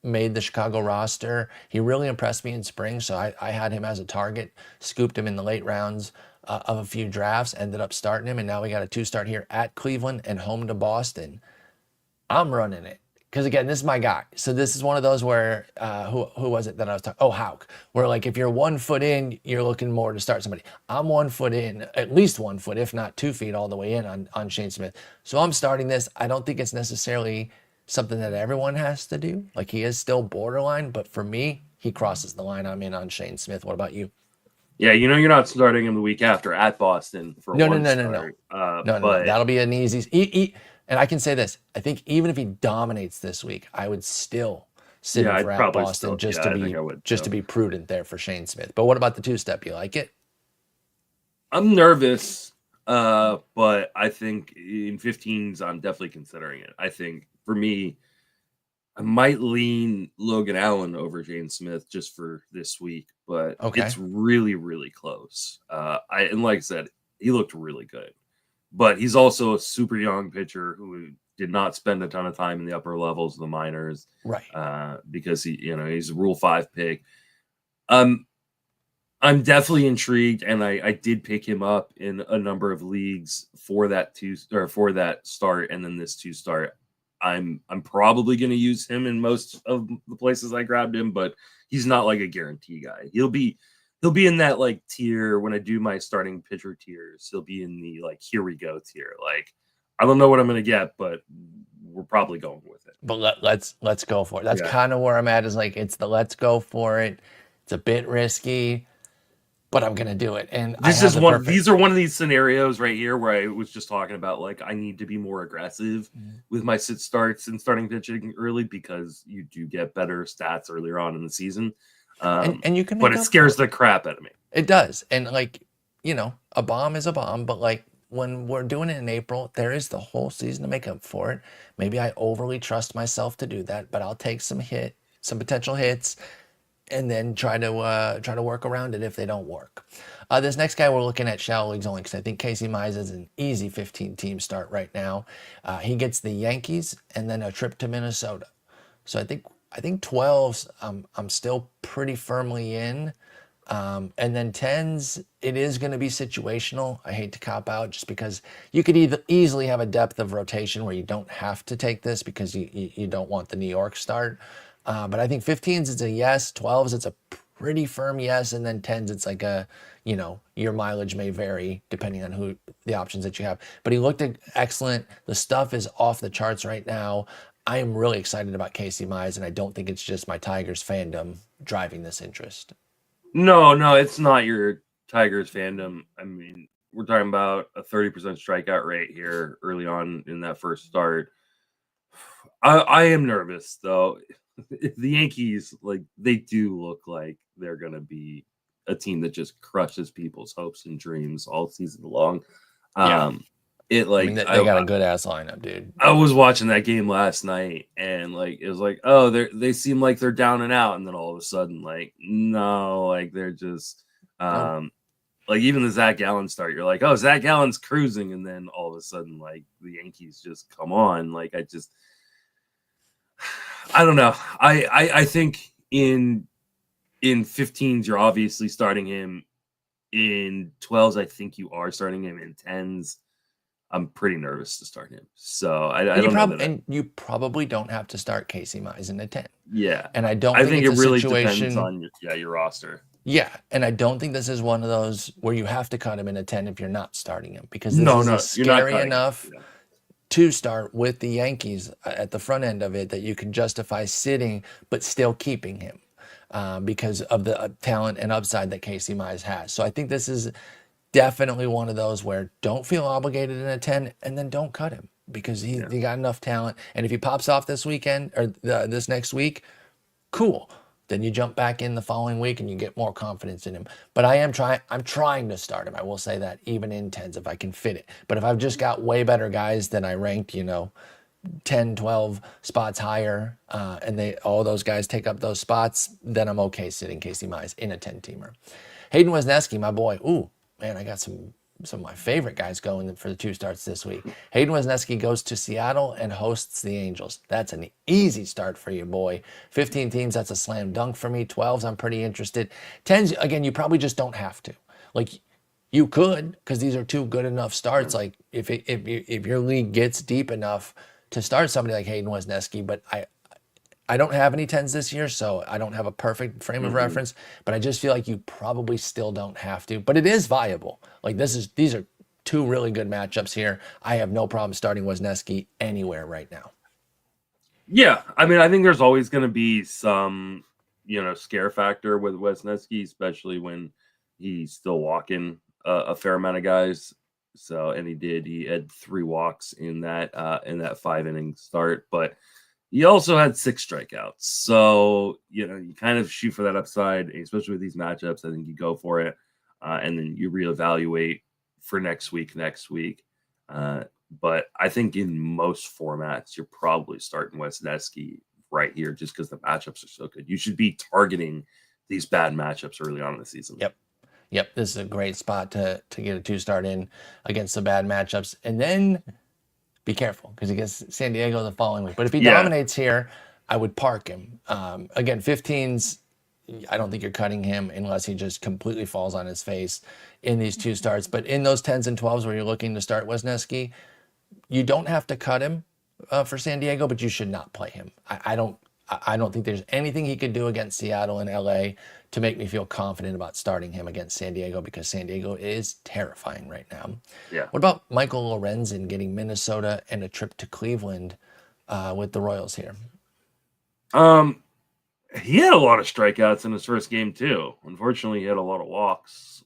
made the Chicago roster. He really impressed me in spring, so I had him as a target, scooped him in the late rounds of a few drafts, ended up starting him, and now we got a 2-start here at Cleveland and home to Boston. I'm running it because, again, this is my guy. So this is one of those where, who was it that I was talking? Oh, Houck, where like if you're 1 foot in, you're looking more to start somebody. I'm 1 foot in, at least 1 foot, if not 2 feet all the way in on Shane Smith. So I'm starting this. I don't think it's necessarily something that everyone has to do. Like, he is still borderline, but for me, he crosses the line. I'm in on Shane Smith. What about you? Yeah, you're not starting him the week after at Boston for no. That'll be an easy. And I can say this: I think even if he dominates this week, I would still sit him for at Boston to be prudent there for Shane Smith. But what about the 2-step? You like it? I'm nervous, but I think in 15s, I'm definitely considering it. I think for me, I might lean Logan Allen over Shane Smith just for this week, but it's really, really close. And like I said, he looked really good. But he's also a super young pitcher who did not spend a ton of time in the upper levels of the minors, right? Because he's a Rule 5 pick. I'm definitely intrigued, and I did pick him up in a number of leagues for that start, and then this 2-start. I'm probably going to use him in most of the places I grabbed him, but he's not like a guarantee guy. He'll be in that like tier when I do my starting pitcher tiers. He'll be in the like, here we go tier. Like, I don't know what I'm going to get, but we're probably going with it. But let's go for it. That's kind of where I'm at, is like, it's the let's go for it. It's a bit risky, but I'm going to do it. And these are one of these scenarios right here where I was just talking about, like, I need to be more aggressive with my sit starts and starting pitching early, because you do get better stats earlier on in the season. And you can, but it scares the crap out of me. It does. And like, a bomb is a bomb, but like when we're doing it in April, there is the whole season to make up for it. Maybe I overly trust myself to do that, but I'll take some potential hits, and then try to work around it if they don't work. This next guy we're looking at shallow leagues only, because I think Casey Mize is an easy 15-team start right now. He gets the Yankees and then a trip to Minnesota. So I think 12s, I'm still pretty firmly in. And then 10s, it is going to be situational. I hate to cop out, just because you could easily have a depth of rotation where you don't have to take this because you don't want the New York start. But I think 15s, it's a yes. 12s, it's a pretty firm yes. And then 10s, it's like your mileage may vary depending on the options that you have. But he looked excellent. The stuff is off the charts right now. I am really excited about Casey Mize, and I don't think it's just my Tigers fandom driving this interest. No, it's not your Tigers fandom. I mean, we're talking about a 30% strikeout rate here early on in that first start. I am nervous, though. The Yankees, like, they do look like they're going to be a team that just crushes people's hopes and dreams all season long. It I mean, they got a good ass lineup, dude. I was watching that game last night, and like it was like, oh, they seem like they're down and out, and then all of a sudden, like, no, like they're just like even the Zach Gallen start, you're like, oh, Zach Gallen's cruising, and then all of a sudden, like the Yankees just come on. Like I don't know. I think in 15s you're obviously starting him. In 12s, I think you are starting him. In 10s, I'm pretty nervous to start him. So I don't know. And you probably don't have to start Casey Mize in a 10. Yeah. And I don't think it's it really situation, depends on your roster. Yeah. And I don't think this is one of those where you have to cut him in a 10 if you're not starting him, because this is scary enough to start with the Yankees at the front end of it that you can justify sitting but still keeping him because of the talent and upside that Casey Mize has. So I think this is definitely one of those where don't feel obligated in a 10 and then don't cut him because he got enough talent. And if he pops off this weekend or this next week, cool. Then you jump back in the following week and you get more confidence in him. But I'm trying to start him. I will say that even in 10s if I can fit it. But if I've just got way better guys than I ranked, 10, 12 spots higher, and all those guys take up those spots, then I'm okay sitting Casey Mize in a 10-teamer. Hayden Wesneski, my boy. Ooh, man, I got some of my favorite guys going for the 2 starts this week. Hayden Wesneski goes to Seattle and hosts the Angels. That's an easy start for your boy. 15 teams, that's a slam dunk for me. 12s, I'm pretty interested. 10s, again, you probably just don't have to. Like, you could, because these are 2 good enough starts. Like, if your league gets deep enough to start somebody like Hayden Wesneski, but I don't have any 10s this year, so I don't have a perfect frame of reference, but I just feel like you probably still don't have to. But it is viable. Like these are 2 really good matchups here. I have no problem starting Wesneski anywhere right now. Yeah, I mean, I think there's always going to be some, scare factor with Wesneski, especially when he's still walking a fair amount of guys. So, and he had 3 walks in that 5-inning start, but he also had 6 strikeouts. So, you kind of shoot for that upside, especially with these matchups. I think you go for it, and then you reevaluate for next week. But I think in most formats, you're probably starting Wesneski right here just because the matchups are so good. You should be targeting these bad matchups early on in the season. Yep. This is a great spot to get a 2-start in against the bad matchups. And then be careful because he gets San Diego the following week. But if he dominates here, I would park him. Again, 15s, I don't think you're cutting him unless he just completely falls on his face in these 2 starts. But in those 10s and 12s where you're looking to start Wesneski, you don't have to cut him for San Diego, but you should not play him. I don't think there's anything he could do against Seattle and LA to make me feel confident about starting him against San Diego because San Diego is terrifying right now. Yeah. What about Michael Lorenzen getting Minnesota and a trip to Cleveland with the Royals here? He had a lot of strikeouts in his first game too. Unfortunately, he had a lot of walks,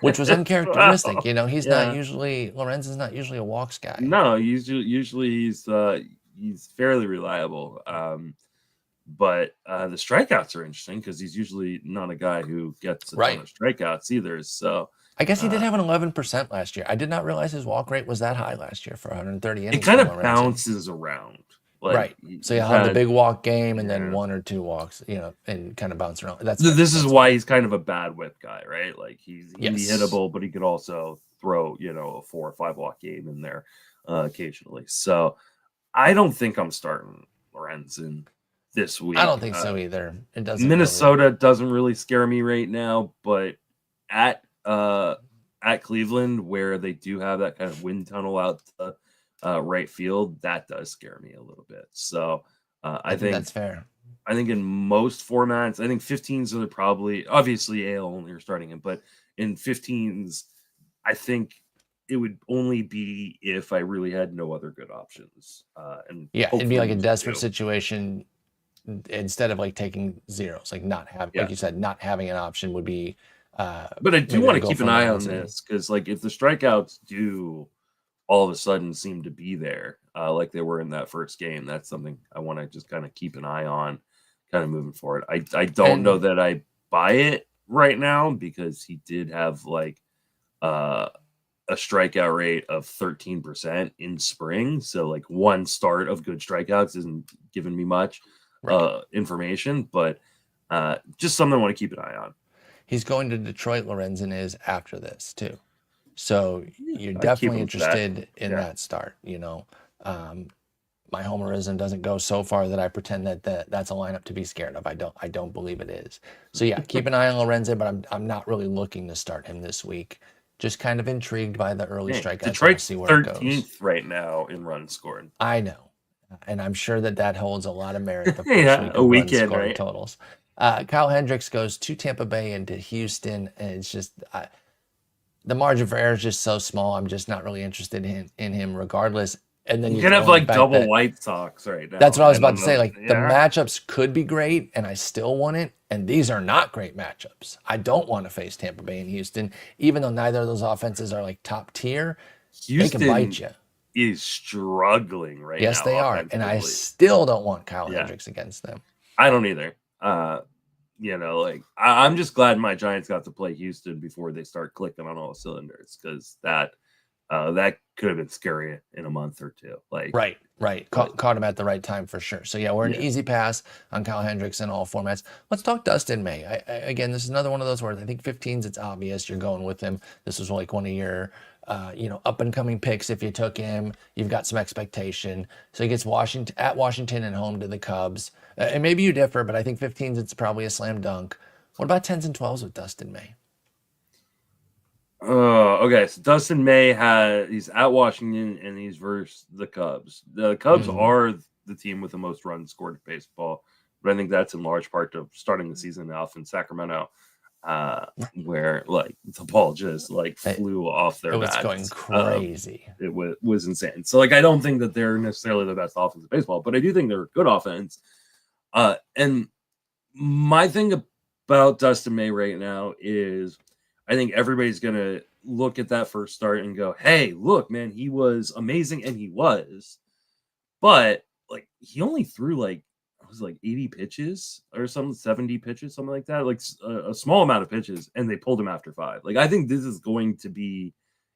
which was uncharacteristic. He's not usually Lorenzen's not usually a walks guy. No, usually he's fairly reliable. But the strikeouts are interesting because he's usually not a guy who gets a ton of strikeouts either. So I guess he did have an 11% last year. I did not realize his walk rate was that high last year for 130 innings. It kind of bounces around. Like, so you have the big walk game and then 1 or 2 walks, and kind of bounce around. This is why he's kind of a bad whip guy, right? Like he's hittable, but he could also throw, a 4 or 5 walk game in there occasionally. So I don't think I'm starting Lorenzen this week. I don't think so either. It doesn't. Minnesota doesn't really scare me right now, but at Cleveland, where they do have that kind of wind tunnel out to right field, that does scare me a little bit. So I think that's fair. I think in most formats, I think 15s are probably obviously AL only are starting him, but in 15s, I think it would only be if I really had no other good options. And it'd be like a desperate situation. Instead of like taking zeros, like not having, like you said, not having an option would be. But I do want to keep an eye on this because, like, if the strikeouts do all of a sudden seem to be there, like they were in that first game, that's something I want to just kind of keep an eye on, kind of moving forward. I don't know that I buy it right now because he did have like a strikeout rate of 13% in spring. So like one start of good strikeouts isn't giving me much information, but just something I want to keep an eye on. He's going to Detroit, Lorenzen is, after this too. So you're definitely interested in that start, you know. My homerism doesn't go so far that I pretend that that's a lineup to be scared of. I don't believe it is. So yeah, keep an eye on Lorenzen, but I'm not really looking to start him this week. Just kind of intrigued by the early strikeouts. Detroit's 13th right now in runs scored. I know, and I'm sure that holds a lot of merit. The first week of run scored totals. Kyle Hendricks goes to Tampa Bay and to Houston, and it's just the margin for error is just so small. I'm just not really interested in him regardless. And then you can have like double White Sox right now. That's what I was about to say. Like the matchups could be great, and I still want it. And these are not great matchups. I don't want to face Tampa Bay and Houston, even though neither of those offenses are like top tier. Houston they can bite you. Is struggling right now. Yes, they are, and I still don't want Kyle Hendricks against them. I don't either. You know, like I'm just glad my Giants got to play Houston before they start clicking on all cylinders, because that could have been scary in a month or two. Like right. Caught him at the right time for sure. So yeah, we're an easy pass on Kyle Hendricks in all formats. Let's talk Dustin May. Again, this is another one of those where I think 15s, it's obvious you're going with him. This was like one of your up and coming picks. If you took him, you've got some expectation. So he gets Washington and home to the Cubs. And maybe you differ, but I think 15s, it's probably a slam dunk. What about 10s and 12s with Dustin May? Okay, so Dustin May he's at Washington and he's versus the Cubs. The Cubs are the team with the most runs scored in baseball, but I think that's in large part to starting the season off in Sacramento, where like the ball just like flew off their bats. It was going crazy. It was insane. So like I don't think that they're necessarily the best offense in baseball, but I do think they're a good offense. And my thing about Dustin May right now is I think everybody's going to look at that first start and go, hey, look, man, he was amazing. And he was. But, like, he only threw, like, it was like 80 pitches or something, 70 pitches, something like that. Like, a small amount of pitches. And they pulled him after 5. Like, I think this is going to be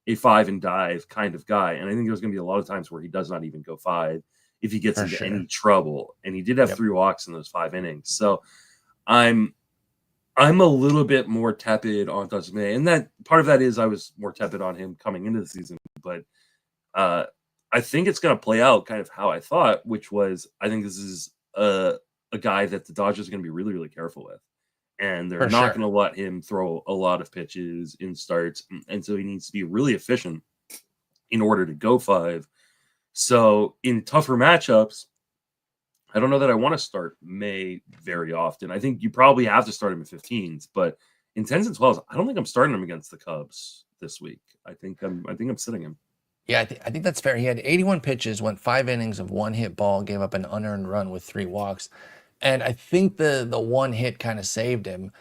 a 5 and dive kind of guy. And I think there's going to be a lot of times where he does not even go 5 if he gets into any trouble. And he did have 3 walks in those 5 innings. So, I'm a little bit more tepid on Dustin May, and that part of that is I was more tepid on him coming into the season. But I think it's going to play out kind of how I thought, which was I think this is a guy that the Dodgers are going to be really, really careful with, and they're not going to let him throw a lot of pitches in starts, and so he needs to be really efficient in order to go 5. So in tougher matchups, I don't know that I want to start May very often. I think you probably have to start him in 15s, but in 10s and 12s, I don't think I'm starting him against the Cubs this week. I think I'm sitting him. Yeah, I think that's fair. He had 81 pitches, went 5 innings of 1 hit ball, gave up an unearned run with 3 walks. And I think the 1 hit kind of saved him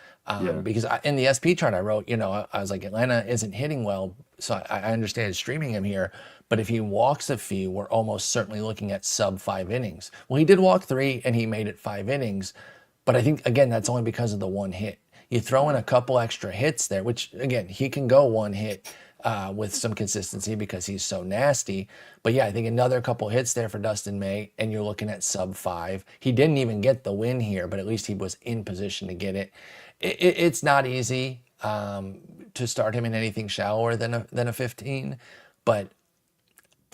because in the SP chart I wrote, I was like, Atlanta isn't hitting well, so I understand streaming him here. But if he walks a few, we're almost certainly looking at sub 5 innings. Well, he did walk 3 and he made it 5 innings. But I think, again, that's only because of the 1 hit. You throw in a couple extra hits there, which, again, he can go 1 hit with some consistency because he's so nasty. But yeah, I think another couple hits there for Dustin May, and you're looking at sub 5. He didn't even get the win here, but at least he was in position to get it. It's not easy to start him in anything shallower than a 15, but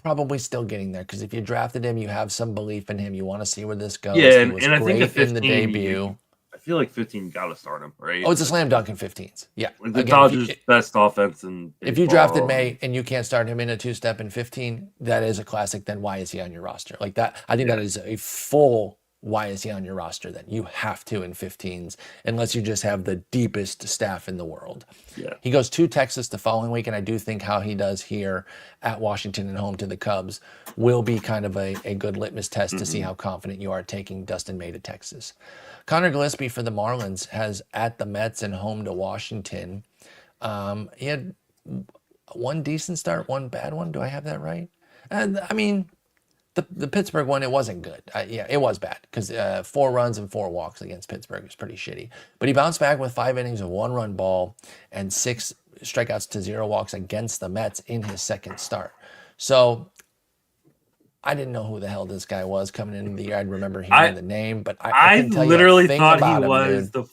probably still getting there, because if you drafted him, you have some belief in him. You want to see where this goes. Yeah, he was and I great think 15, in the debut. I feel like 15 got to start him, right? Oh, it's a slam dunk in 15s. Yeah. Like the Dodgers' best offense. If you drafted May and you can't start him in a 2-step in 15, that is a classic. Then why is he on your roster? Like that, I think that is a full why is he on your roster then? You have to in 15s, unless you just have the deepest staff in the world. Yeah. He goes to Texas the following week, and I do think how he does here at Washington and home to the Cubs will be kind of a good litmus test to see how confident you are taking Dustin May to Texas. Connor Gillispie for the Marlins has at the Mets and home to Washington. He had 1 decent start, 1 bad one. Do I have that right? I mean, The Pittsburgh one, it wasn't good. Yeah, it was bad because 4 runs and 4 walks against Pittsburgh was pretty shitty. But he bounced back with 5 innings of 1-run ball and 6 strikeouts to 0 walks against the Mets in his second start. So I didn't know who the hell this guy was coming into the year. I'd remember hearing the name, but I literally thought he him, was the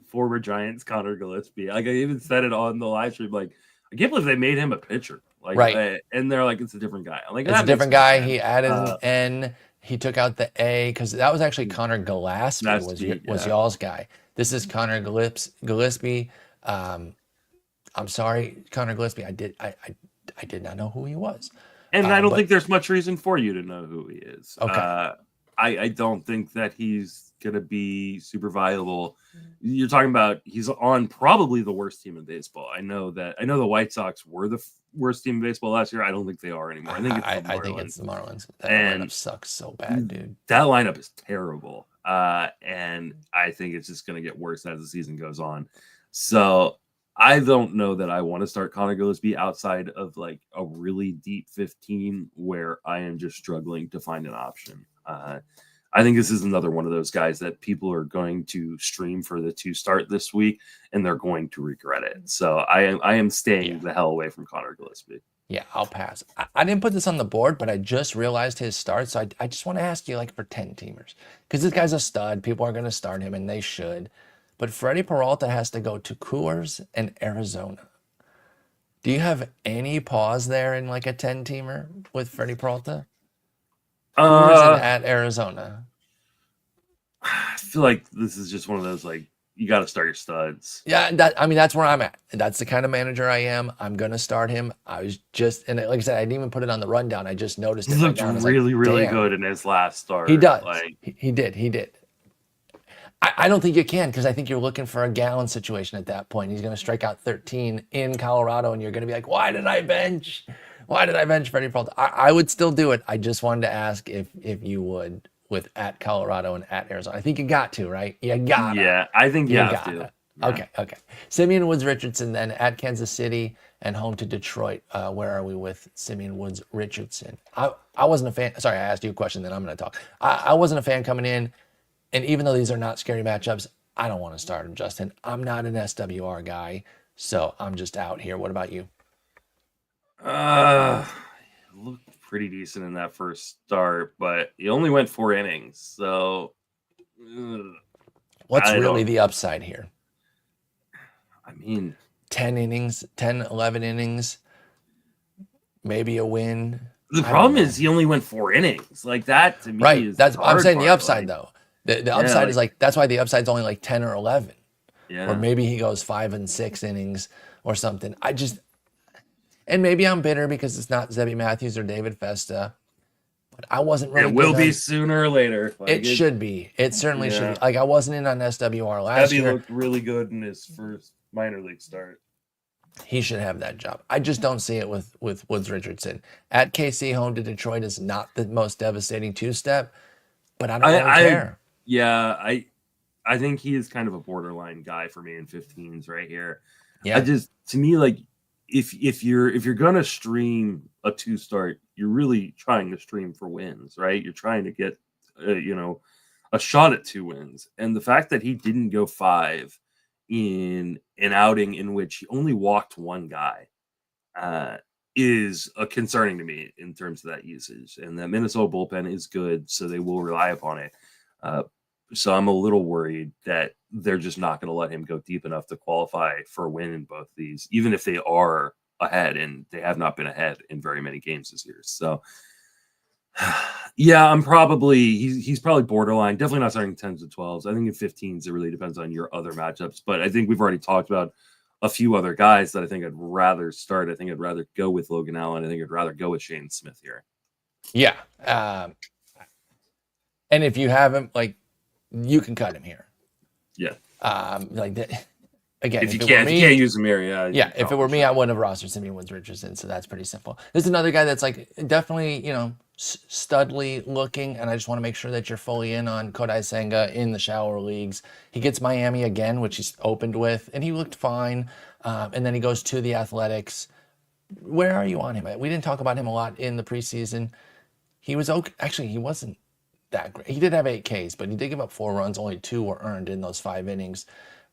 former Giants Connor Gillispie. Like I even said it on the live stream. Like I can't believe they made him a pitcher. Like, right. And they're like, it's a different guy. I'm like, it's a different guy. He added an N. He took out the A because that was actually Connor Gillispie was y'all's guy. This is Connor Gillispie. I'm sorry, Connor Gillispie. I did not know who he was. And I don't think there's much reason for you to know who he is. Okay. I don't think that he's going to be super valuable. You're talking about he's on probably the worst team in baseball. I know the White Sox were the worst team in baseball last year. I don't think they are anymore. I think it's the Marlins. That lineup sucks so bad, dude. That lineup is terrible. And I think it's just going to get worse as the season goes on. So I don't know that I want to start Connor Gillispie outside of like a really deep 15 where I am just struggling to find an option. I think this is another one of those guys that people are going to stream for the 2 start this week, and they're going to regret it. So I am staying the hell away from Connor Gillispie. Yeah, I'll pass. I didn't put this on the board, but I just realized his start. So I just want to ask you, like, for 10-teamers, because this guy's a stud. People are going to start him, and they should. But Freddie Peralta has to go to Coors and Arizona. Do you have any pause there in like a 10-teamer with Freddie Peralta? Coors and at Arizona. I feel like this is just one of those, like, you got to start your studs. Yeah, that's where I'm at. That's the kind of manager I am. I'm going to start him. I was just, and like I said, I didn't even put it on the rundown. I just noticed it. He looked really good in his last start. He does. He did. I don't think you can, because I think you're looking for a Gallon situation at that point. He's going to strike out 13 in Colorado, and you're going to be like, why did I bench Freddie Peralta? I would still do it. I just wanted to ask if you would with at Colorado and at Arizona. I think you got to, right? You got to. Yeah, I think you have to. Yeah. Okay. Simeon Woods Richardson then at Kansas City and home to Detroit. Where are we with Simeon Woods Richardson? I wasn't a fan. Sorry, I asked you a question, then I'm going to talk. I wasn't a fan coming in. And even though these are not scary matchups, I don't want to start him, Justin. I'm not an SWR guy, so I'm just out here. What about you? Looked pretty decent in that first start, but he only went 4 innings. So what's really the upside here? I mean, 10 innings, 10, 11 innings, maybe a win. The problem is he only went 4 innings. Like that to me is I'm saying the upside though. The upside is like, that's why the upside's only like 10 or 11. Yeah. Or maybe he goes 5 and 6 innings or something. And maybe I'm bitter because it's not Zebby Matthews or David Festa. But I wasn't really. It will be sooner or later. Like it should be. It certainly should be. Like I wasn't in on SWR last year. Zebby looked really good in his first minor league start. He should have that job. I just don't see it with Woods Richardson. At KC, home to Detroit is not the most devastating 2-step, but I don't really care. I think he is kind of a borderline guy for me in 15s right here. Yeah. To me, like if you're gonna stream a 2-start, you're really trying to stream for wins, right? You're trying to get a shot at 2 wins. And the fact that he didn't go 5 in an outing in which he only walked 1 guy is concerning to me in terms of that usage. And that Minnesota bullpen is good, so they will rely upon it. So I'm a little worried that they're just not going to let him go deep enough to qualify for a win in both these, even if they are ahead, and they have not been ahead in very many games this year. So yeah, he's probably borderline, definitely not starting 10s to 12s. I think in 15s, it really depends on your other matchups, but I think we've already talked about a few other guys that I think I'd rather start. I think I'd rather go with Logan Allen. I think I'd rather go with Shane Smith here. Yeah. And if you have him, like, you can cut him here. Yeah. Like that. Again, if you can't use him here, yeah. If it were me, I wouldn't have rostered Simeon Woods Richardson. So that's pretty simple. This is another guy that's like definitely, studly looking, and I just want to make sure that you're fully in on Kodai Senga in the shallower leagues. He gets Miami again, which he's opened with, and he looked fine. And then he goes to the Athletics. Where are you on him? We didn't talk about him a lot in the preseason. He was okay. Actually, he wasn't that great. He did have 8 Ks, but he did give up 4 runs. Only 2 were earned in those 5 innings.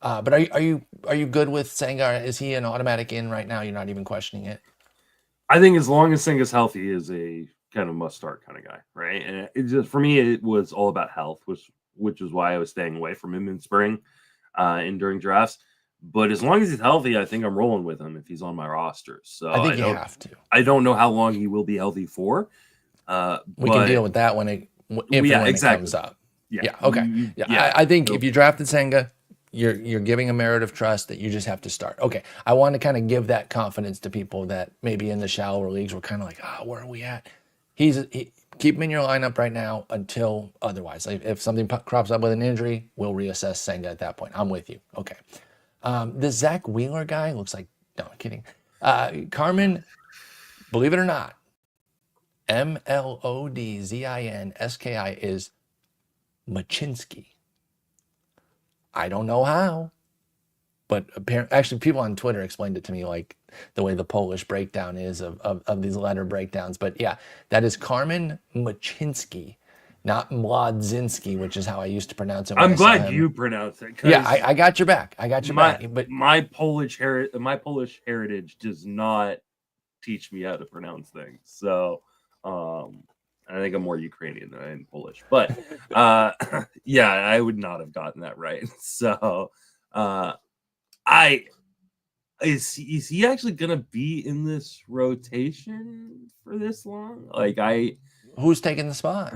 But are you good with Senga? Is he an automatic in right now? You're not even questioning it? I think as long as Senga's healthy, he is a kind of must start kind of guy, right? And it just, for me, it was all about health, which is why I was staying away from him in spring and during drafts. But as long as he's healthy, I think I'm rolling with him if he's on my roster. So I think you have to. I don't know how long he will be healthy for. We can deal with that when it comes up. Yeah. Okay. I think if you drafted Senga, you're giving a merit of trust that you just have to start. Okay. I want to kind of give that confidence to people that maybe in the shallower leagues were kind of like, where are we at? Keep him in your lineup right now until otherwise. Like if something crops up with an injury, we'll reassess Senga at that point. I'm with you. Okay. This Zach Wheeler guy looks like, no, I'm kidding. Carmen, believe it or not, MLODZINSKI is Machinsky. I don't know how, but actually people on Twitter explained it to me like the way the Polish breakdown is of these letter breakdowns. But yeah, that is Carmen Machinsky, not Mladzinski, which is how I used to pronounce it. I'm glad you pronounce it. Yeah, I got your back. I got your back. But my Polish heritage does not teach me how to pronounce things. So I think I'm more Ukrainian than I am Polish. But yeah, I would not have gotten that right. So is he actually gonna be in this rotation for this long? Who's taking the spot?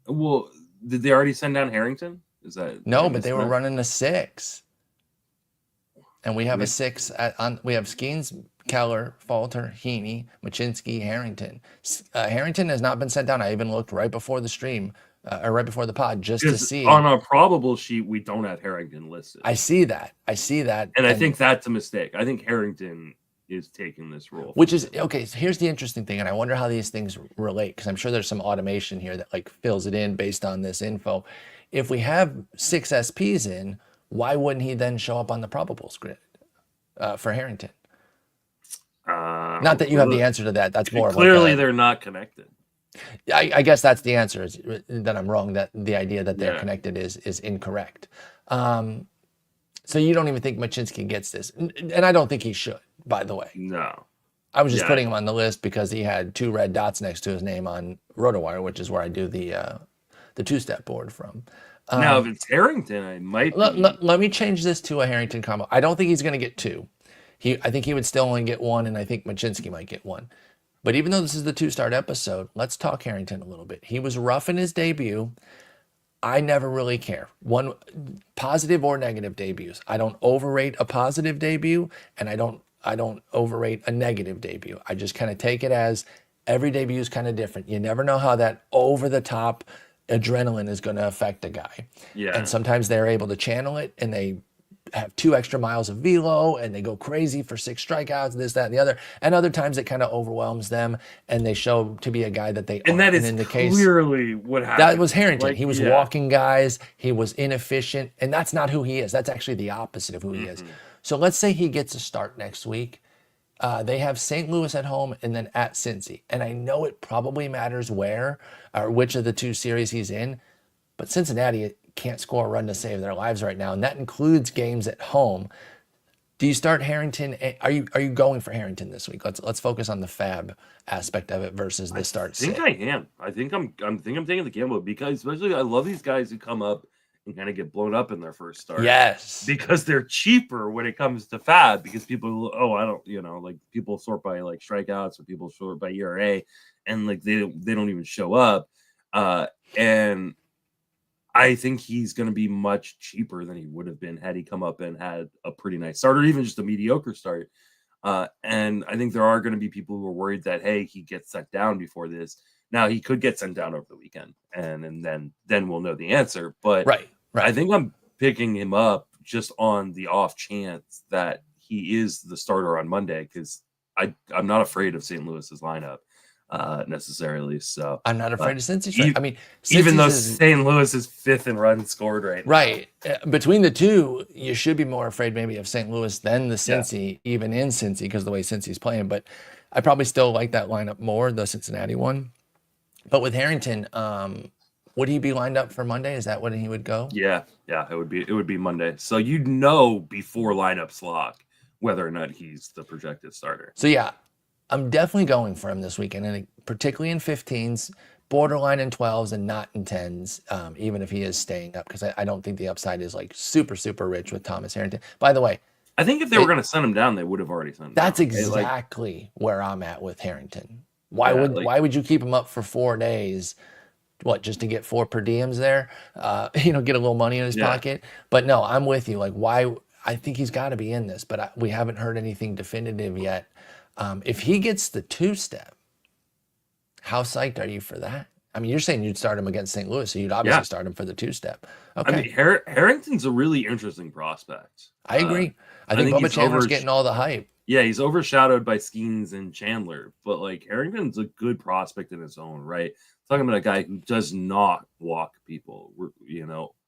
Well, did they already send down Harrington? Is that no? But they were running a 6, and we have a 6 we have Skeens, Keller, Falter, Heaney, Machinsky, Harrington. Harrington has not been sent down. I even looked right before the stream or right before the pod just to see. On our probable sheet, we don't have Harrington listed. I see that. And I think that's a mistake. I think Harrington is taking this role. Which is, okay, so here's the interesting thing, and I wonder how these things relate, because I'm sure there's some automation here that like fills it in based on this info. If we have 6 SPs in, why wouldn't he then show up on the probables grid for Harrington? Not that you have the answer to that. That's more clearly they're not connected. I guess that's the answer, is that I'm wrong, that the idea that they're connected is incorrect. So you don't even think Machinsky gets this. And I don't think he should, by the way. No. I was just putting him on the list because he had 2 red dots next to his name on RotoWire, which is where I do the 2-step board from. Now, if it's Harrington, I might let me change this to a Harrington combo. I don't think he's going to get 2. I think he would still only get 1, and I think Machinsky might get 1. But even though this is the 2-start episode, let's talk Harrington a little bit. He was rough in his debut. I never really care. One positive or negative debuts. I don't overrate a positive debut, and I don't overrate a negative debut. I just kind of take it as every debut is kind of different. You never know how that over-the-top adrenaline is going to affect a guy. Yeah. And sometimes they're able to channel it, and they have 2 extra miles of velo, and they go crazy for 6 strikeouts, this, that, and the other. And other times it kind of overwhelms them, and they show to be a guy that they and aren't. That is in the clearly what happened. That was Harrington. He was walking guys. He was inefficient, and that's not who he is. That's actually the opposite of who he is. So let's say he gets a start next week. They have St. Louis at home and then at Cincy. And I know it probably matters where or which of the 2 series he's in, but Cincinnati can't score a run to save their lives right now, and that includes games at home. Do you start Harrington? Are you going for Harrington this week? Let's focus on the fab aspect of it versus the start. I think I am. I think I'm taking the gamble, because especially I love these guys who come up and kind of get blown up in their first start. Yes, because they're cheaper when it comes to fab, because people, I don't, like people sort by like strikeouts or people sort by ERA, and like they don't even show up, and I think he's going to be much cheaper than he would have been had he come up and had a pretty nice start, or even just a mediocre start. And I think there are going to be people who are worried that, hey, he gets sent down before this. Now, he could get sent down over the weekend, and then we'll know the answer. But right. I think I'm picking him up just on the off chance that he is the starter on Monday, because I'm not afraid of St. Louis's lineup. Necessarily. So I'm not afraid of Cincy. I mean, even though St. Louis is 5th in runs scored right now. Right. Between the 2, you should be more afraid maybe of St. Louis than the Cincy, even in Cincy, because the way Cincy's playing. But I probably still like that lineup more, the Cincinnati one. But with Harrington, would he be lined up for Monday? Is that when he would go? Yeah, it would be Monday. So you'd know before lineups lock whether or not he's the projected starter. So yeah, I'm definitely going for him this weekend, and particularly in 15s, borderline in 12s, and not in 10s, even if he is staying up, because I don't think the upside is like super, super rich with Thomas Harrington. By the way, I think if they were going to send him down, they would have already sent him that's down. exactly where I'm at with Harrington. Why would you keep him up for 4 days? What, just to get 4 per diems there? Get a little money in his pocket. But no, I'm with you. Like, why? I think he's got to be in this, but we haven't heard anything definitive yet. If he gets the 2-step, how psyched are you for that? I mean, you're saying you'd start him against St. Louis, so you'd obviously start him for the 2-step. Okay. I mean, Harrington's a really interesting prospect. I agree. I think Bubba Chandler's getting all the hype. Yeah, he's overshadowed by Skeens and Chandler, but like Harrington's a good prospect in his own right. Talking about a guy who does not walk people.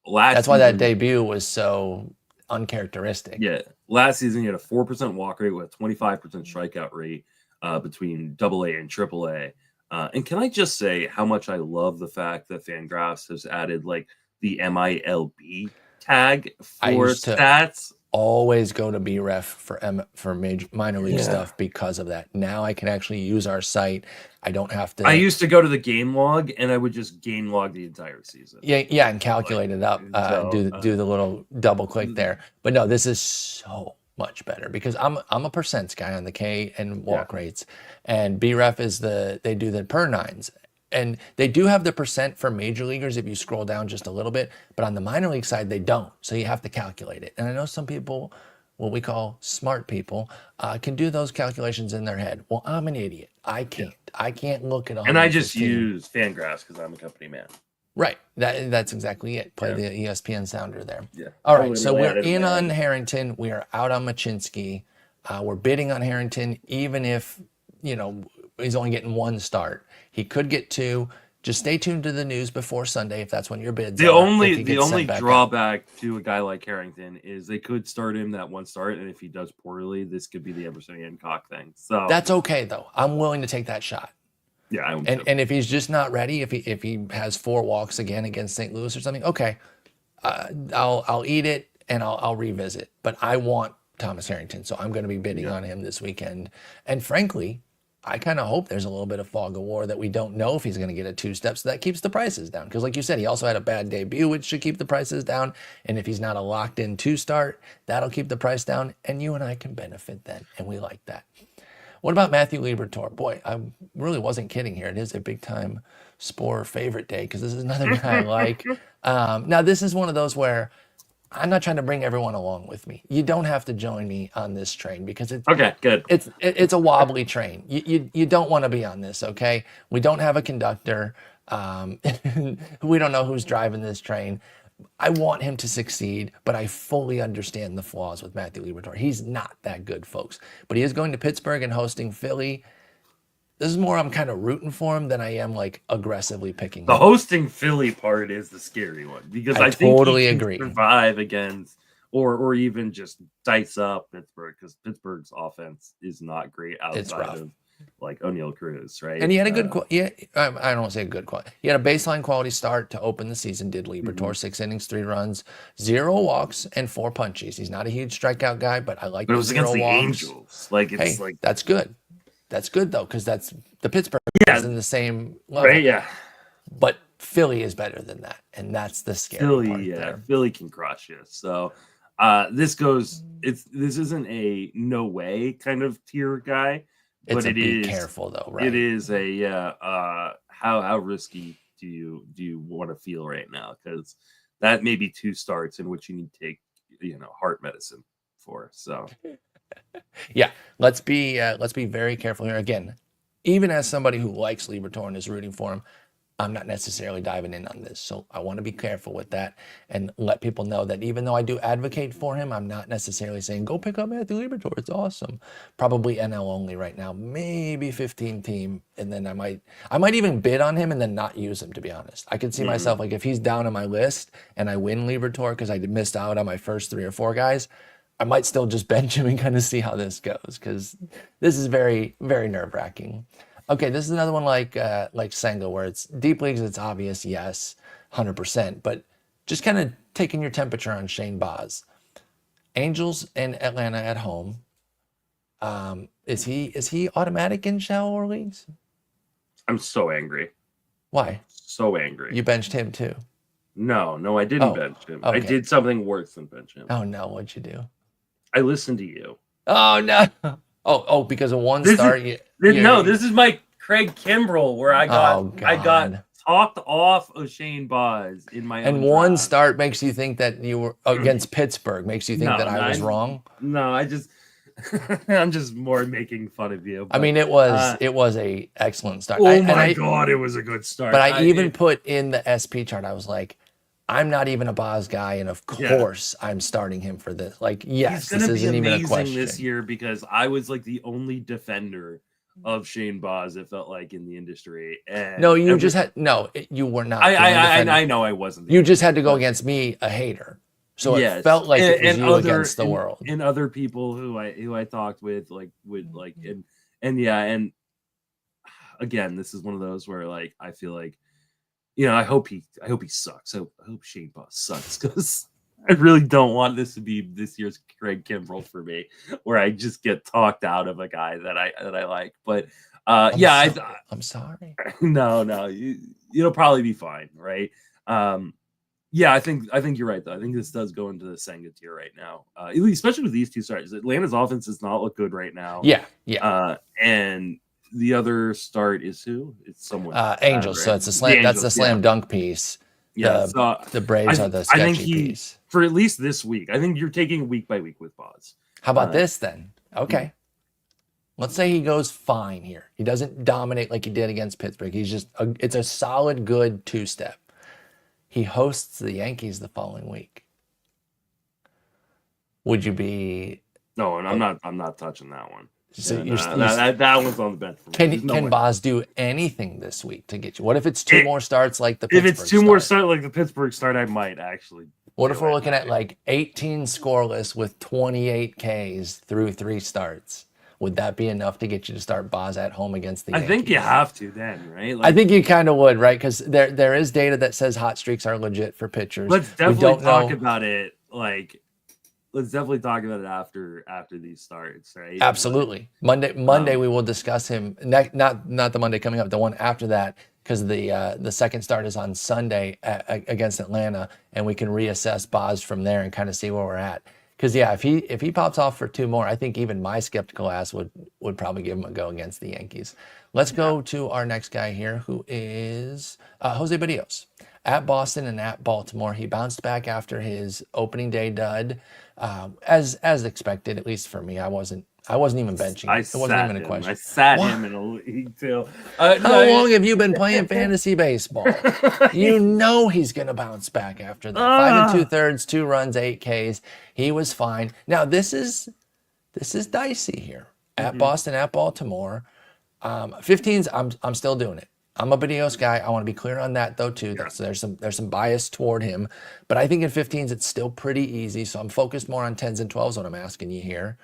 That's why that debut was so uncharacteristic. Yeah, last season he had a 4% walk rate with a 25% strikeout rate between AA and AAA. And can I just say how much I love the fact that Fangraphs has added like the MILB tag for stats. Always go to BREF for minor league stuff because of that. Now I can actually use our site. I don't have to. I used to go to the game log and I would just game log the entire season. Yeah, and calculate it up. Do the little double click there. But no, this is so much better because I'm a percents guy on the K and walk rates, and BREF is they do the per nines. And they do have the percent for major leaguers if you scroll down just a little bit, but on the minor league side, they don't. So you have to calculate it. And I know some people, what we call smart people, can do those calculations in their head. Well, I'm an idiot. I can't. I can't look at all. And I just use Fangraphs because I'm a company man. Right. That's exactly it. Play the ESPN sounder there. Yeah. All right. So we're in on Harrington. We are out on Machinsky. We're bidding on Harrington, even if, he's only getting 1 start. He could get 2. Just stay tuned to the news before Sunday if that's when your bids are. The only drawback to a guy like Harrington is they could start him that 1 start, and if he does poorly, this could be the Emerson Hancock thing. So that's okay though. I'm willing to take that shot. Yeah, and if he's just not ready, if he has 4 walks again against St. Louis or something, okay, I'll eat it and I'll revisit. But I want Thomas Harrington, so I'm going to be bidding on him this weekend. And frankly, I kind of hope there's a little bit of fog of war that we don't know if he's going to get a 2-step, so that keeps the prices down. Because like you said, he also had a bad debut, which should keep the prices down. And if he's not a locked-in 2-start, that'll keep the price down. And you and I can benefit then, and we like that. What about Matthew Liberatore? Boy, I really wasn't kidding here. It is a big-time Sporer favorite day because this is another guy I like. Now, this is one of those where I'm not trying to bring everyone along with me. You don't have to join me on this train because it's okay. Good. It's a wobbly train. You don't want to be on this. Okay. We don't have a conductor. We don't know who's driving this train. I want him to succeed, but I fully understand the flaws with Matthew Liberatore. He's not that good, folks. But he is going to Pittsburgh and hosting Philly. This is more I'm kind of rooting for him than I am like aggressively picking the him. Hosting Philly part is the scary one because I think totally he can agree. Survive against or even just dice up Pittsburgh because Pittsburgh's offense is not great outside of like O'Neal Cruz, right? And he had a good I don't want to say a good quality. He had a baseline quality start to open the season. Did Liberatore 6 innings, 3 runs, 0 walks, and 4 punchies. He's not a huge strikeout guy, but I like. But it was against the Angels. That's good. That's good though, because that's the Pittsburgh is in the same level. Right, yeah. But Philly is better than that, and that's the scary part there. Philly can crush you. So this isn't a no way kind of tier guy, but it is careful though, right? It is a how risky do you want to feel right now? Because that may be 2 starts in which you need to take heart medicine for. So yeah, let's be very careful here. Again, even as somebody who likes Liberatore and is rooting for him, I'm not necessarily diving in on this. So I want to be careful with that and let people know that even though I do advocate for him, I'm not necessarily saying, go pick up Matthew Liberatore. It's awesome. Probably NL only right now, maybe 15 team. And then I might even bid on him and then not use him, to be honest. I could see myself, like if he's down on my list and I win Liberatore because I missed out on my first 3 or 4 guys, I might still just bench him and kind of see how this goes, because this is very, very nerve-wracking. Okay, this is another one like Senga, where it's deep leagues, it's obvious, yes, 100%, but just kind of taking your temperature on Shane Baz. Angels and Atlanta at home. Is he automatic in shallower leagues? I'm so angry. Why? So angry. You benched him too. No, I didn't bench him. Okay. I did something worse than bench him. Oh no, what'd you do? I listened to you. Oh no. Oh, because of one start. This is my Craig Kimbrell where I got talked off of Shane Baz in my own one draft. start makes you think that you were against Pittsburgh, makes you think that I was wrong. No, I just I'm just more making fun of you. But, I mean, it was a excellent start. Oh my God, it was a good start. But I even put in the SP chart, I was like, I'm not even a Baz guy, and of course I'm starting him for this. Like, yes, this isn't even a question this year, because I was like the only defender of Shane Baz, it felt like, in the industry. And no, you were not. I know I wasn't. You just had to go against me, a hater. So it felt like it was you against the world. And other people who I talked with, and again, this is one of those where like I feel like, I hope he sucks. I hope Shane Baz sucks, because I really don't want this to be this year's Craig Kimbrell for me, where I just get talked out of a guy that I like. But I'm sorry. No, you'll probably be fine, right? I think you're right though. I think this does go into the Senga tier right now, especially with these two starts. Atlanta's offense does not look good right now. Yeah. And the other start is who? It's someone. Angels. Right? So it's a slam. That's the slam dunk piece. Yeah. The Braves are the sketchy piece. For at least this week, I think you're taking week by week with Baz. How about this then? Okay. Let's say he goes fine here. He doesn't dominate like he did against Pittsburgh. He's just it's a solid, good two-step. He hosts the Yankees the following week. Would you be? No, and I'm not touching that one. So that one's on the bench for me. Can Baz do anything this week to get you? What if it's two more starts like the Pittsburgh If it's two more starts like the Pittsburgh start, I might actually. What if we're looking at like 18 scoreless with 28 Ks through 3 starts? Would that be enough to get you to start Baz at home against the Yankees? I think you have to then, right? I think you kind of would, right? Because there is data that says hot streaks are legit for pitchers. Let's definitely talk about it. Let's definitely talk about it after these starts, right? Absolutely. Monday we will discuss him. Not the Monday coming up, the one after that, because the second start is on Sunday against Atlanta, and we can reassess Baz from there and kind of see where we're at. Because if he pops off for 2 more, I think even my skeptical ass would probably give him a go against the Yankees. Let's go to our next guy here, who is Jose Barrios. At Boston and at Baltimore, he bounced back after his opening day dud, as expected, at least for me. I wasn't even benching. It wasn't even a question. I sat him in a league too. How long have you been playing fantasy baseball? You know he's going to bounce back after that. 5 2/3, 2 runs, 8 Ks. He was fine. Now this is dicey here. At Boston, at Baltimore, 15s. I'm still doing it. I'm a Barrios guy. I want to be clear on that though too. So there's some bias toward him, but I think in 15s it's still pretty easy. So I'm focused more on 10s and 12s when I'm asking you here.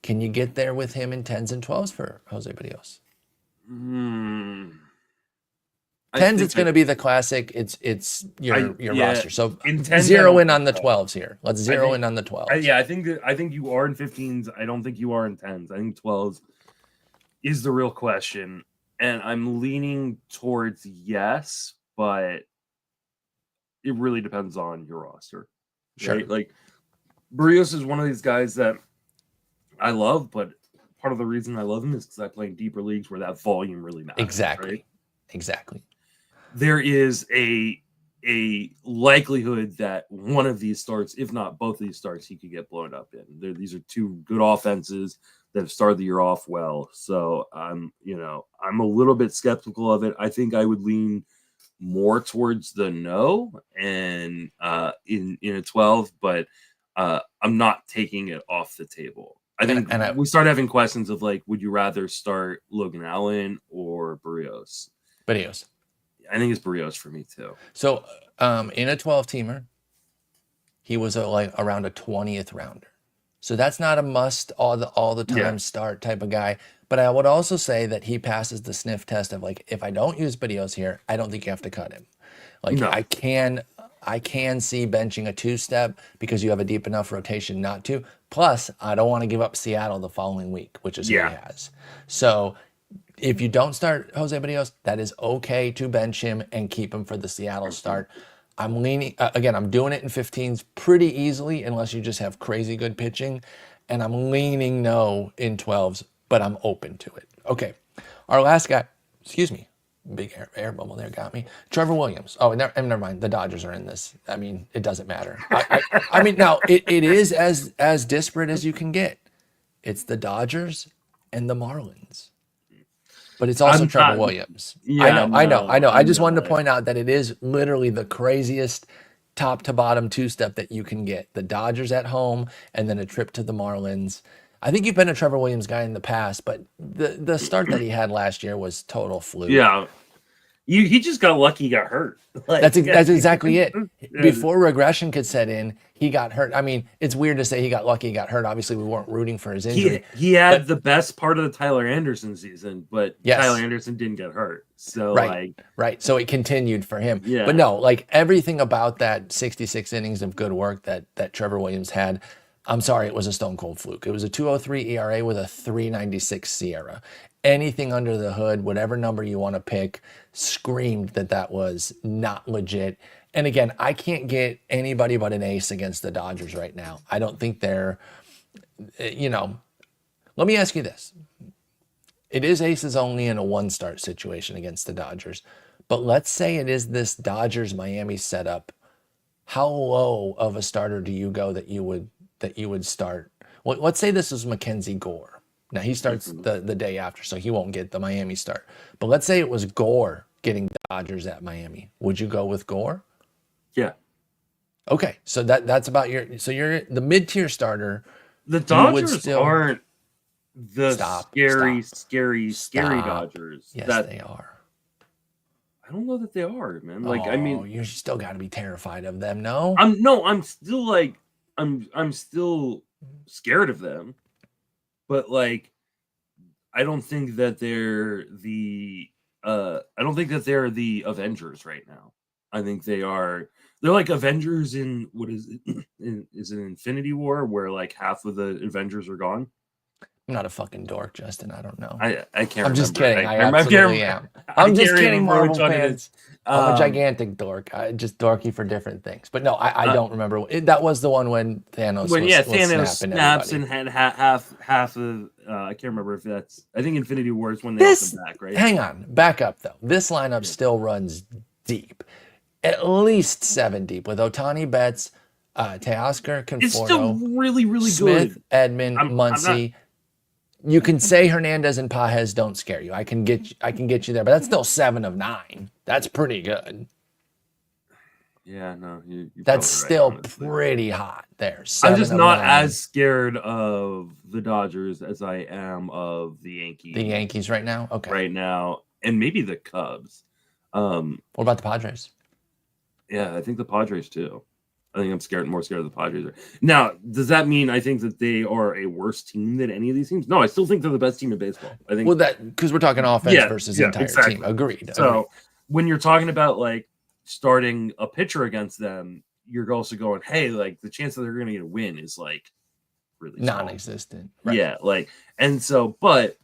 Can you get there with him in 10s and 12s for Jose Barrios? 10s, it's going to be the classic. It's your roster. So zero in on the 12s here. Let's zero in on the 12s. I think you are in 15s. I don't think you are in 10s. I think 12s is the real question. And I'm leaning towards yes, but it really depends on your roster. Sure. Right? Like, Barrios is one of these guys that I love, but part of the reason I love him is because I play in deeper leagues where that volume really matters. Exactly. Right? Exactly. There is a likelihood that one of these starts, if not both of these starts, he could get blown up in. These are 2 good offenses that have started the year off well. So I'm a little bit skeptical of it. I think I would lean more towards the no and in a 12, but I'm not taking it off the table. I think we start having questions of like, would you rather start Logan Allen or Barrios? Barrios. I think it's Barrios for me too. So in a 12-teamer, he was around a 20th rounder. So that's not a must all the time start type of guy. But I would also say that he passes the sniff test of like, if I don't use Barrios here, I don't think you have to cut him. Like I can see benching a 2-step because you have a deep enough rotation not to. Plus, I don't want to give up Seattle the following week, which is who he has. So if you don't start Jose Barrios, that is okay to bench him and keep him for the Seattle start. I'm leaning, again, I'm doing it in 15s pretty easily unless you just have crazy good pitching. And I'm leaning no in 12s, but I'm open to it. Okay, our last guy, excuse me, big air bubble there got me. Trevor Williams. Oh, never mind. The Dodgers are in this. I mean, it doesn't matter. I mean, now it is as disparate as you can get. It's the Dodgers and the Marlins. But it's also Trevor Williams. Yeah, I know. I just wanted to point out that it is literally the craziest top to bottom 2-step that you can get. The Dodgers at home and then a trip to the Marlins. I think you've been a Trevor Williams guy in the past, but the start that he had last year was total fluke. Yeah. He just got lucky he got hurt. Like, that's exactly it. Before regression could set in, he got hurt. I mean, it's weird to say he got lucky he got hurt. Obviously, we weren't rooting for his injury. He had the best part of the Tyler Anderson season, but Tyler Anderson didn't get hurt. So right. So it continued for him. Yeah. But no, like everything about that 66 innings of good work that Trevor Williams had, I'm sorry, it was a stone cold fluke. It was a 2.03 ERA with a 3.96 SIERA. Anything under the hood, whatever number you want to pick, screamed that was not legit. And again, I can't get anybody but an ace against the Dodgers right now. I don't think they're, let me ask you this. It is aces only in a 1-start situation against the Dodgers. But let's say it is this Dodgers-Miami setup. How low of a starter do you go that you would start? Well, let's say this is Mackenzie Gore. Now, he starts the day after, so he won't get the Miami start. But let's say it was Gore getting Dodgers at Miami. Would you go with Gore? Yeah. Okay, so that's about you're the mid-tier starter. The Dodgers aren't the scary Dodgers. Yes, they are. I don't know that they are, man. Like, I mean, you still got to be terrified of them, no? I'm still scared of them. But like, I don't think that they're the Avengers right now. I think they're like Avengers in what is it? Is it Infinity War where like half of the Avengers are gone? I'm not a fucking dork, Justin. I don't know. I can't remember. I'm just kidding. I absolutely am. I'm just kidding, Marvel fans. I'm a gigantic dork. Just dorky for different things. But no, I don't remember. That was the one when Thanos Thanos snaps and had half of I can't remember if that's, I think Infinity War is when they helped him back, right? Hang on. Back up, though. This lineup still runs deep. At least 7 deep with Ohtani, Betts, Teoscar, Conforto. It's still really, really Smith, good. Edmund, Muncy. You can say Hernandez and Pages don't scare you. I can get you there, but that's still 7 of 9. That's pretty good. Yeah, no, that's still pretty hot there. I'm just not as scared of the Dodgers as I am of the Yankees. The Yankees right now, okay. Right now, and maybe the Cubs. What about the Padres? Yeah, I think the Padres too. I think I'm more scared of the Padres. Now, does that mean I think that they are a worse team than any of these teams? No, I still think they're the best team in baseball. I think. Well, because we're talking offense versus entire team. Agreed. So when you're talking about like starting a pitcher against them, you're also going, hey, like the chance that they're going to get a win is like really non-existent. Right. Yeah, like, and so, but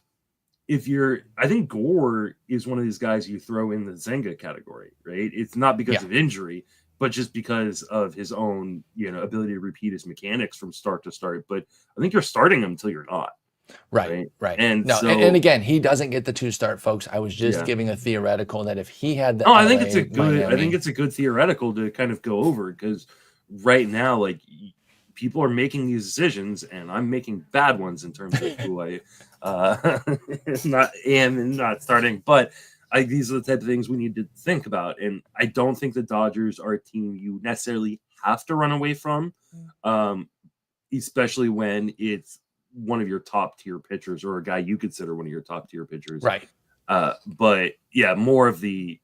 I think Gore is one of these guys you throw in the Zenga category, right? It's not because of injury, but just because of his own, ability to repeat his mechanics from start to start. But I think you're starting him until you're not. Right. And and again, he doesn't get the 2-start, folks. I was just giving a theoretical that if he had the I think it's a good theoretical to kind of go over, because right now, like, people are making these decisions, and I'm making bad ones in terms of who I am and not starting. But these are the type of things we need to think about. And I don't think the Dodgers are a team you necessarily have to run away from, especially when it's one of your top tier pitchers or a guy you consider one of your top tier pitchers. Right. But yeah, more of the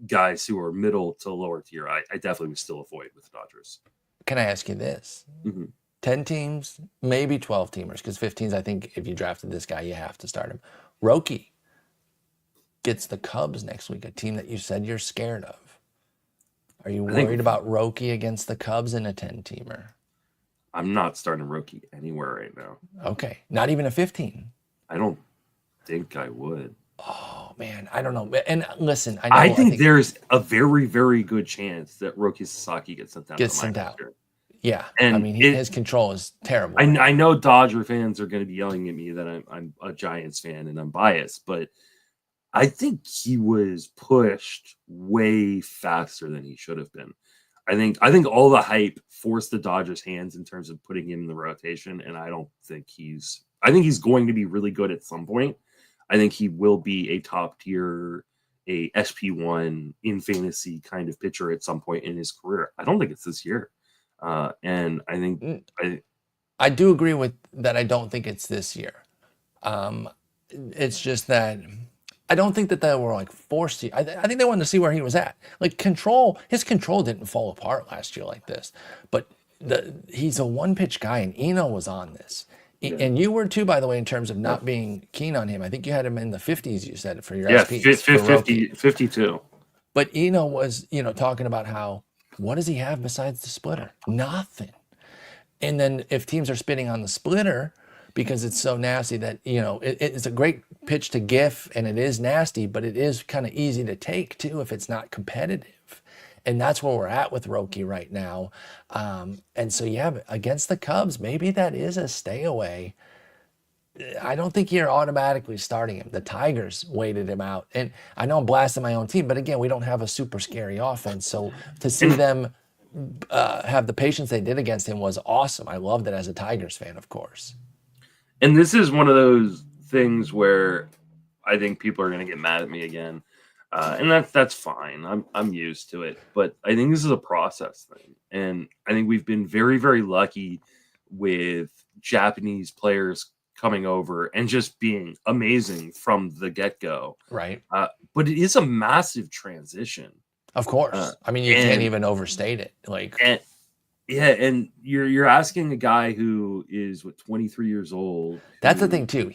guys who are middle to lower tier, I definitely would still avoid with the Dodgers. Can I ask you this? Mm-hmm. 10 teams, maybe 12 teamers, because 15s, I think if you drafted this guy, you have to start him. Roki gets the Cubs next week, a team that you said you're scared of. Are you worried about Roki against the Cubs in a 10-teamer? I'm not starting Roki anywhere right now. Okay. Not even a 15? I don't think I would. Oh, man. I don't know. And listen, I think there's a very, very good chance that Roki Sasaki gets sent down. Gets sent out. Yeah. And I mean, his control is terrible. I know Dodger fans are going to be yelling at me that I'm a Giants fan and I'm biased, but I think he was pushed way faster than he should have been. I think all the hype forced the Dodgers' hands in terms of putting him in the rotation, and I think he's going to be really good at some point. I think he will be a top tier, a SP1 in fantasy kind of pitcher at some point in his career. I don't think it's this year. And I think I do agree with that. I don't think it's this year. It's just that I don't think that they were like forced to. I think they wanted to see where he was at. Like his control didn't fall apart last year like this. But he's a one-pitch guy, and Eno was on this. Yeah. And you were too, by the way, in terms of not being keen on him. I think you had him in the 50s, you said, for your SPs. 52. But Eno was, talking about how, what does he have besides the splitter? Nothing. And then if teams are spitting on the splitter because it's so nasty that, it's a great pitch to GIF and it is nasty, but it is kind of easy to take too if it's not competitive. And that's where we're at with Roki right now. And so, against the Cubs, maybe that is a stay away. I don't think you're automatically starting him. The Tigers waited him out. And I know I'm blasting my own team, but again, we don't have a super scary offense. So to see them have the patience they did against him was awesome. I loved it as a Tigers fan, of course. And this is one of those things where I think people are going to get mad at me again. And that's fine. I'm used to it. But I think this is a process thing. And I think we've been very, very lucky with Japanese players coming over and just being amazing from the get-go. Right. But it is a massive transition. Of course. I mean, you can't even overstate it. And you're asking a guy who is 23 years old. That's the thing too.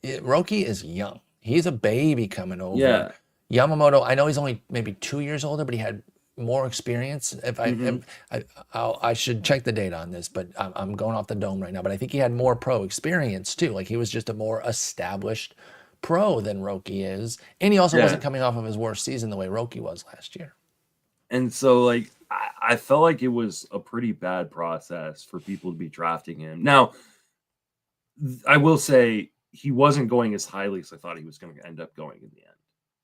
Roki is young. He's a baby coming over. Yeah. Yamamoto, I know he's only maybe 2 years older, but he had more experience. I should check the data on this, but I'm going off the dome right now. But I think he had more pro experience too. Like he was just a more established pro than Roki is, and he also wasn't coming off of his worst season the way Roki was last year. And so, I felt like it was a pretty bad process for people to be drafting him. Now, I will say he wasn't going as highly as I thought he was going to end up going in the end.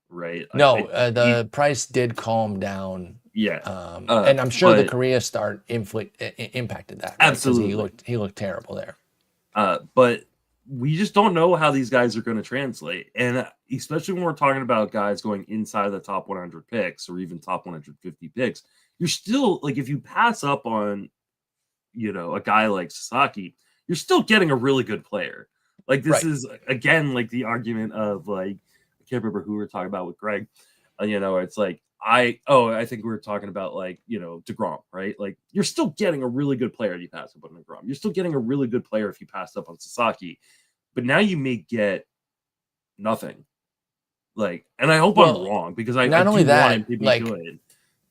Right? No, the price did calm down. Yeah. And I'm sure the Korea start impacted that. Right? Absolutely. He looked terrible there. But we just don't know how these guys are going to translate. And especially when we're talking about guys going inside of the top 100 picks or even top 150 picks, you're still, if you pass up on, a guy like Sasaki, you're still getting a really good player. This is, again, the argument of, I can't remember who we were talking about with Greg. It's I think we were talking about DeGrom, right? You're still getting a really good player if you pass up on DeGrom. You're still getting a really good player if you pass up on Sasaki, but now you may get nothing. And I hope I'm wrong because I not only that, want him to be good.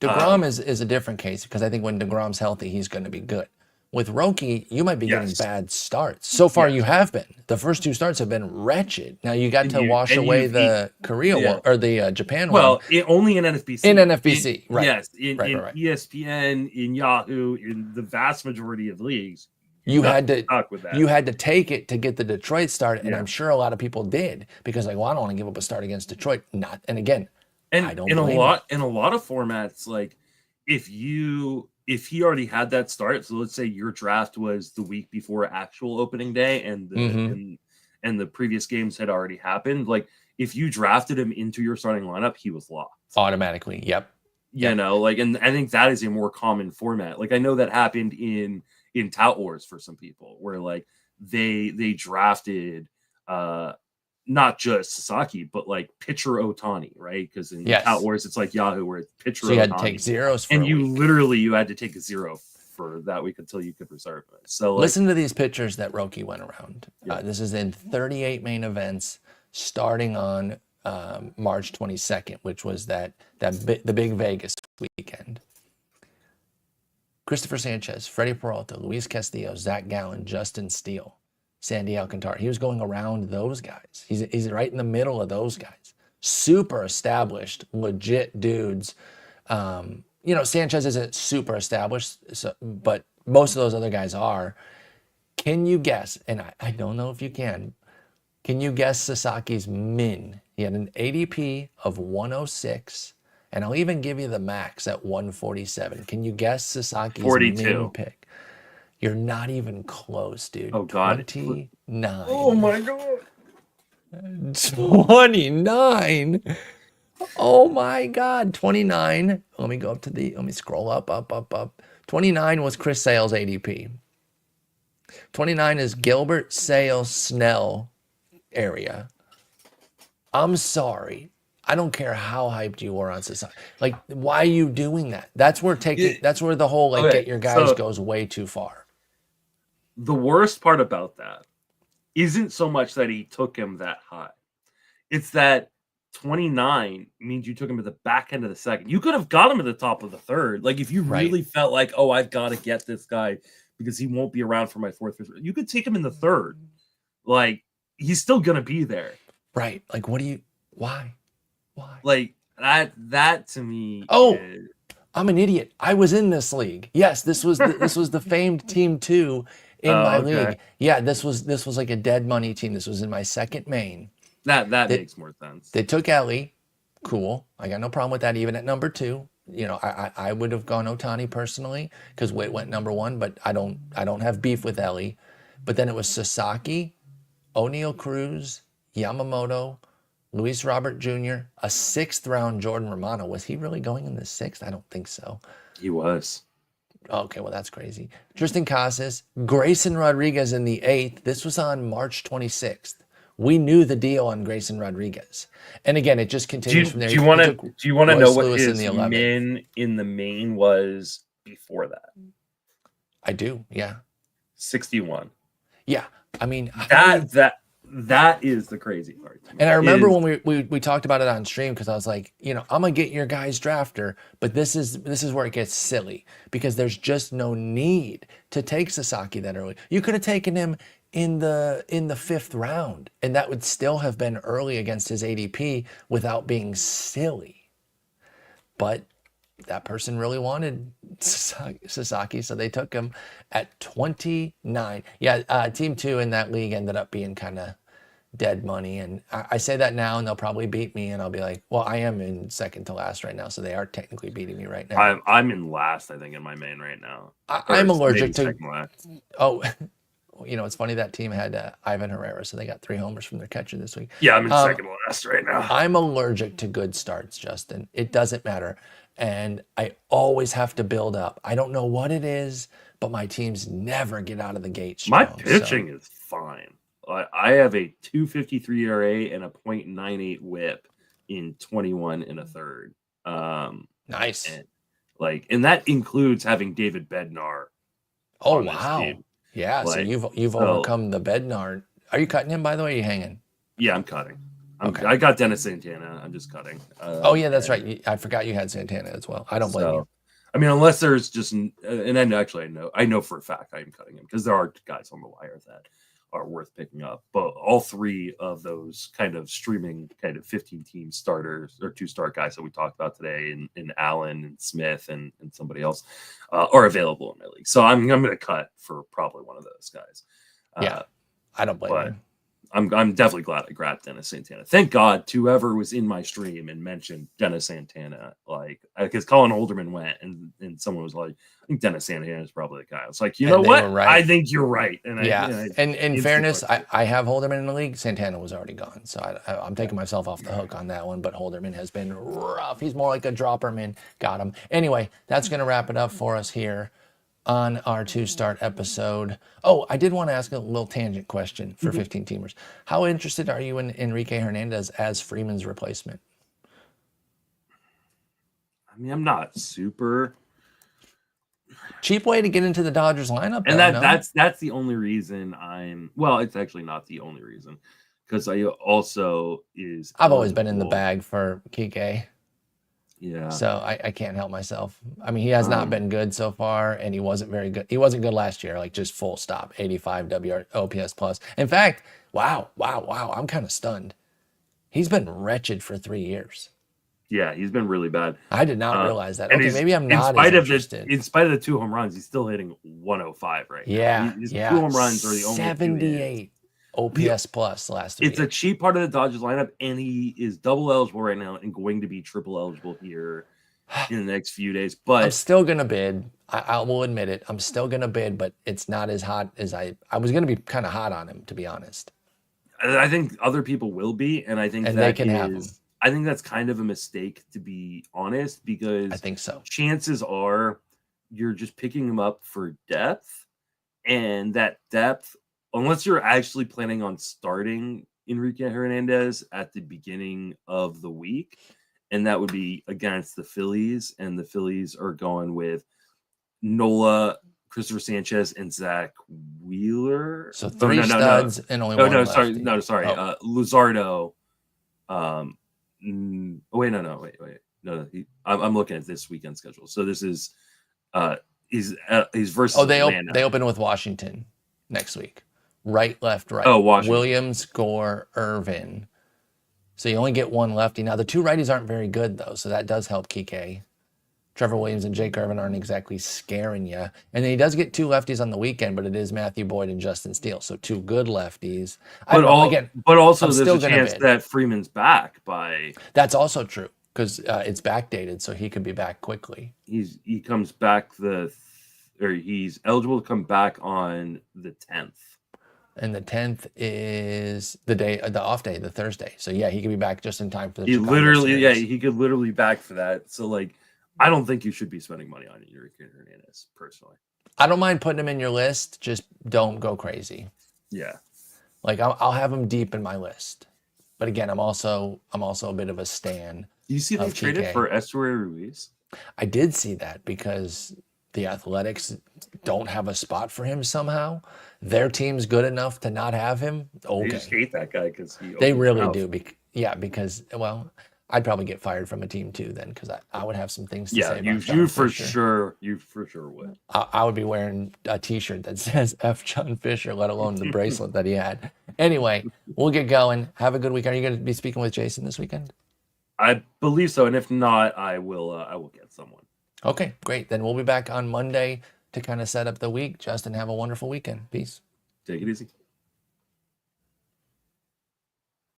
DeGrom is a different case because I think when DeGrom's healthy, he's going to be good. With Roki, you might be getting bad starts. So far, you have been. The first 2 starts have been wretched. Now you got to wash away the Korea one or the Japan one. Well, only in NFBC. In NFBC, right? Yes, in ESPN, in Yahoo, in the vast majority of leagues. You had to take it to get the Detroit start, and I'm sure a lot of people did because I don't want to give up a start against Detroit. I don't. In a lot of formats, if he already had that start, so let's say your draft was the week before actual opening day and the previous games had already happened, if you drafted him into your starting lineup, he was locked. Automatically, yep. And I think that is a more common format. I know that happened in Tout Wars for some people where they drafted not just Sasaki, but pitcher Ohtani, right? Because in Tout Wars, it's Yahoo where it's pitcher Ohtani. So you had to take zeros for and you had to take a zero for that week until you could reserve it. So like, listen to these pictures that Roki went around. This is in 38 main events starting on March 22nd, which was the big Vegas weekend. Christopher Sanchez, Freddie Peralta, Luis Castillo, Zach Gallen, Justin Steele, Sandy Alcantara. He was going around those guys. He's right in the middle of those guys. Super established, legit dudes. Sanchez isn't super established, but most of those other guys are. Can you guess, and I don't know if you can you guess Sasaki's min? He had an ADP of 106, and I'll even give you the max at 147. Can you guess Sasaki's 42 min pick? You're not even close, dude. Oh, God. 29. Oh, my God. 29. Oh, my God. 29. Let me scroll up. 29 was Chris Sale's ADP. 29 is Gilbert, Sale, Snell area. I'm sorry. I don't care how hyped you were on Sasaki. Like, why are you doing that? That's where the whole get your guys goes way too far. The worst part about that isn't so much that he took him that high. It's that 29 means you took him at the back end of the second. You could have got him at the top of the third. Like, if you really felt like, oh, I've got to get this guy because he won't be around for my fourth, fifth, you could take him in the third. Like, he's still going to be there. Right. Like, why? Like, that to me. Oh, I'm an idiot. I was in this league. Yes, this was the famed Team 2 in my league. Yeah, this was like a dead money team. This was in my second main. That makes more sense. They took Ellie. Cool. I got no problem with that. Even at number 2, I would have gone Otani personally because Witt went number 1, but I don't have beef with Ellie. But then it was Sasaki, O'Neal Cruz, Yamamoto, Luis Robert Jr., a 6th round Jordan Romano. Was he really going in the 6th? I don't think so. He was. Okay, well, that's crazy. Tristan Casas, Grayson Rodriguez in the 8th. This was on March 26th. We knew the deal on Grayson Rodriguez. And again, it just continues from there. Do you want to know what his min in the main was before that? I do, yeah. 61. Yeah, I mean... That is the crazy part. And I remember when we talked about it on stream because I was like, I'm gonna get your guys drafter, but this is where it gets silly because there's just no need to take Sasaki that early. You could have taken him in the 5th round, and that would still have been early against his ADP without being silly. But that person really wanted Sasaki, so they took him at 29. Yeah, Team 2 in that league ended up being kind of dead money, and I say that now, and they'll probably beat me, and I'll be like, well, I am in second to last right now, so they are technically beating me right now. I'm in last, I think, in my main right now. I'm allergic to... Oh, it's funny that team had Ivan Herrera, so they got 3 homers from their catcher this week. Yeah, I'm in second to last right now. I'm allergic to good starts, Justin. It doesn't matter. And I always have to build up. I don't know what it is, but my teams never get out of the gate strong. My pitching is fine. I have a 2.53 ERA and a .98 WHIP in 21 1/3. Nice. And that includes having David Bednar. Oh wow. Yeah, so you've overcome the Bednar. Are you cutting him, by the way? Or are you hanging? Yeah, I'm cutting. Okay. I got Dennis Santana. I'm just cutting. Oh yeah, that's right. I forgot you had Santana as well. I don't blame you. I mean, unless there's just, and then actually I know for a fact I am cutting him because there are guys on the wire that are worth picking up. But all 3 of those kind of streaming kind of 15-team starters or 2-star guys that we talked about today, in Allen and Smith and somebody else, are available in my league. So I'm going to cut for probably one of those guys. Yeah, I don't blame you. I'm definitely glad I grabbed Dennis Santana. Thank God whoever was in my stream and mentioned Dennis Santana, because Colin Holderman went and someone was like, I think Dennis Santana is probably the guy. I was like, you know what? Right. I think you're right. And and in fairness, I have Holderman in the league. Santana was already gone, so I'm taking myself off the hook on that one. But Holderman has been rough. He's more like a dropper man. Got him. Anyway, that's going to wrap it up for us here on our 2-start episode. Oh, I did want to ask a little tangent question for 15-teamers. How interested are you in Enrique Hernandez as Freeman's replacement? I mean, I'm not super cheap way to get into the Dodgers lineup. And though, that's the only reason well, it's actually not the only reason, because I also I've always been in the bag for Kike. Yeah. So I can't help myself. I mean, he has not been good so far, and he wasn't very good. He wasn't good last year, like just full stop, 85 OPS plus. In fact, wow, I'm kind of stunned. He's been wretched for 3 years. Yeah, he's been really bad. I did not realize that. Okay, maybe I'm not as interested. In spite of the 2 home runs, he's still hitting 105 right now. His 2 home runs are the only 78 OPS plus last 3 It's a cheap part of the Dodgers lineup, and he is double eligible right now and going to be triple eligible here in the next few days. But I'm still going to bid. I will admit it. I'm still going to bid, but it's not as hot as I was going to be kind of hot on him, to be honest. I think other people will be, and I think they can have him. I think that's kind of a mistake, to be honest, because I think so. Chances are you're just picking him up for depth, and that depth, unless you're actually planning on starting Enrique Hernandez at the beginning of the week, and that would be against the Phillies, and the Phillies are going with Nola, Christopher Sanchez, and Zach Wheeler. So 3 studs and only one lefty. Sorry. Luzardo. Wait. No. I'm looking at this weekend schedule. So this is he's versus. They open with Washington next week. Right, left, right. Oh, Washington. Williams, Gore, Irvin. So you only get 1 lefty. Now the 2 righties aren't very good though, so that does help Kike. Trevor Williams and Jake Irvin aren't exactly scaring you. And then he does get 2 lefties on the weekend, but it is Matthew Boyd and Justin Steele. So 2 good lefties. But also there's a chance that Freeman's back by... That's also true, because it's backdated, so he could be back quickly. He comes back he's eligible to come back on the 10th. And the 10th is the off day, the Thursday. So yeah, he could be back just in time for the he could literally back for that. So like, I don't think you should be spending money on Enrique Hernandez, personally. I don't mind putting him in your list. Just don't go crazy. Yeah. Like I'll have him deep in my list. But again, I'm also a bit of a stan. Do you see they traded for Esteury Ruiz? I did see that, because the Athletics don't have a spot for him somehow. Their team's good enough to not have him. Okay. They just hate that guy because they really do. Because I'd probably get fired from a team too then, because I would have some things to say about John Fisher. You for sure would. I would be wearing a T-shirt that says F John Fisher, let alone the bracelet that he had. Anyway, we'll get going. Have a good weekend. Are you going to be speaking with Jason this weekend? I believe so, and if not, I will get someone. Okay, great. Then we'll be back on Monday to kind of set up the week. Justin, have a wonderful weekend. Peace. Take it easy.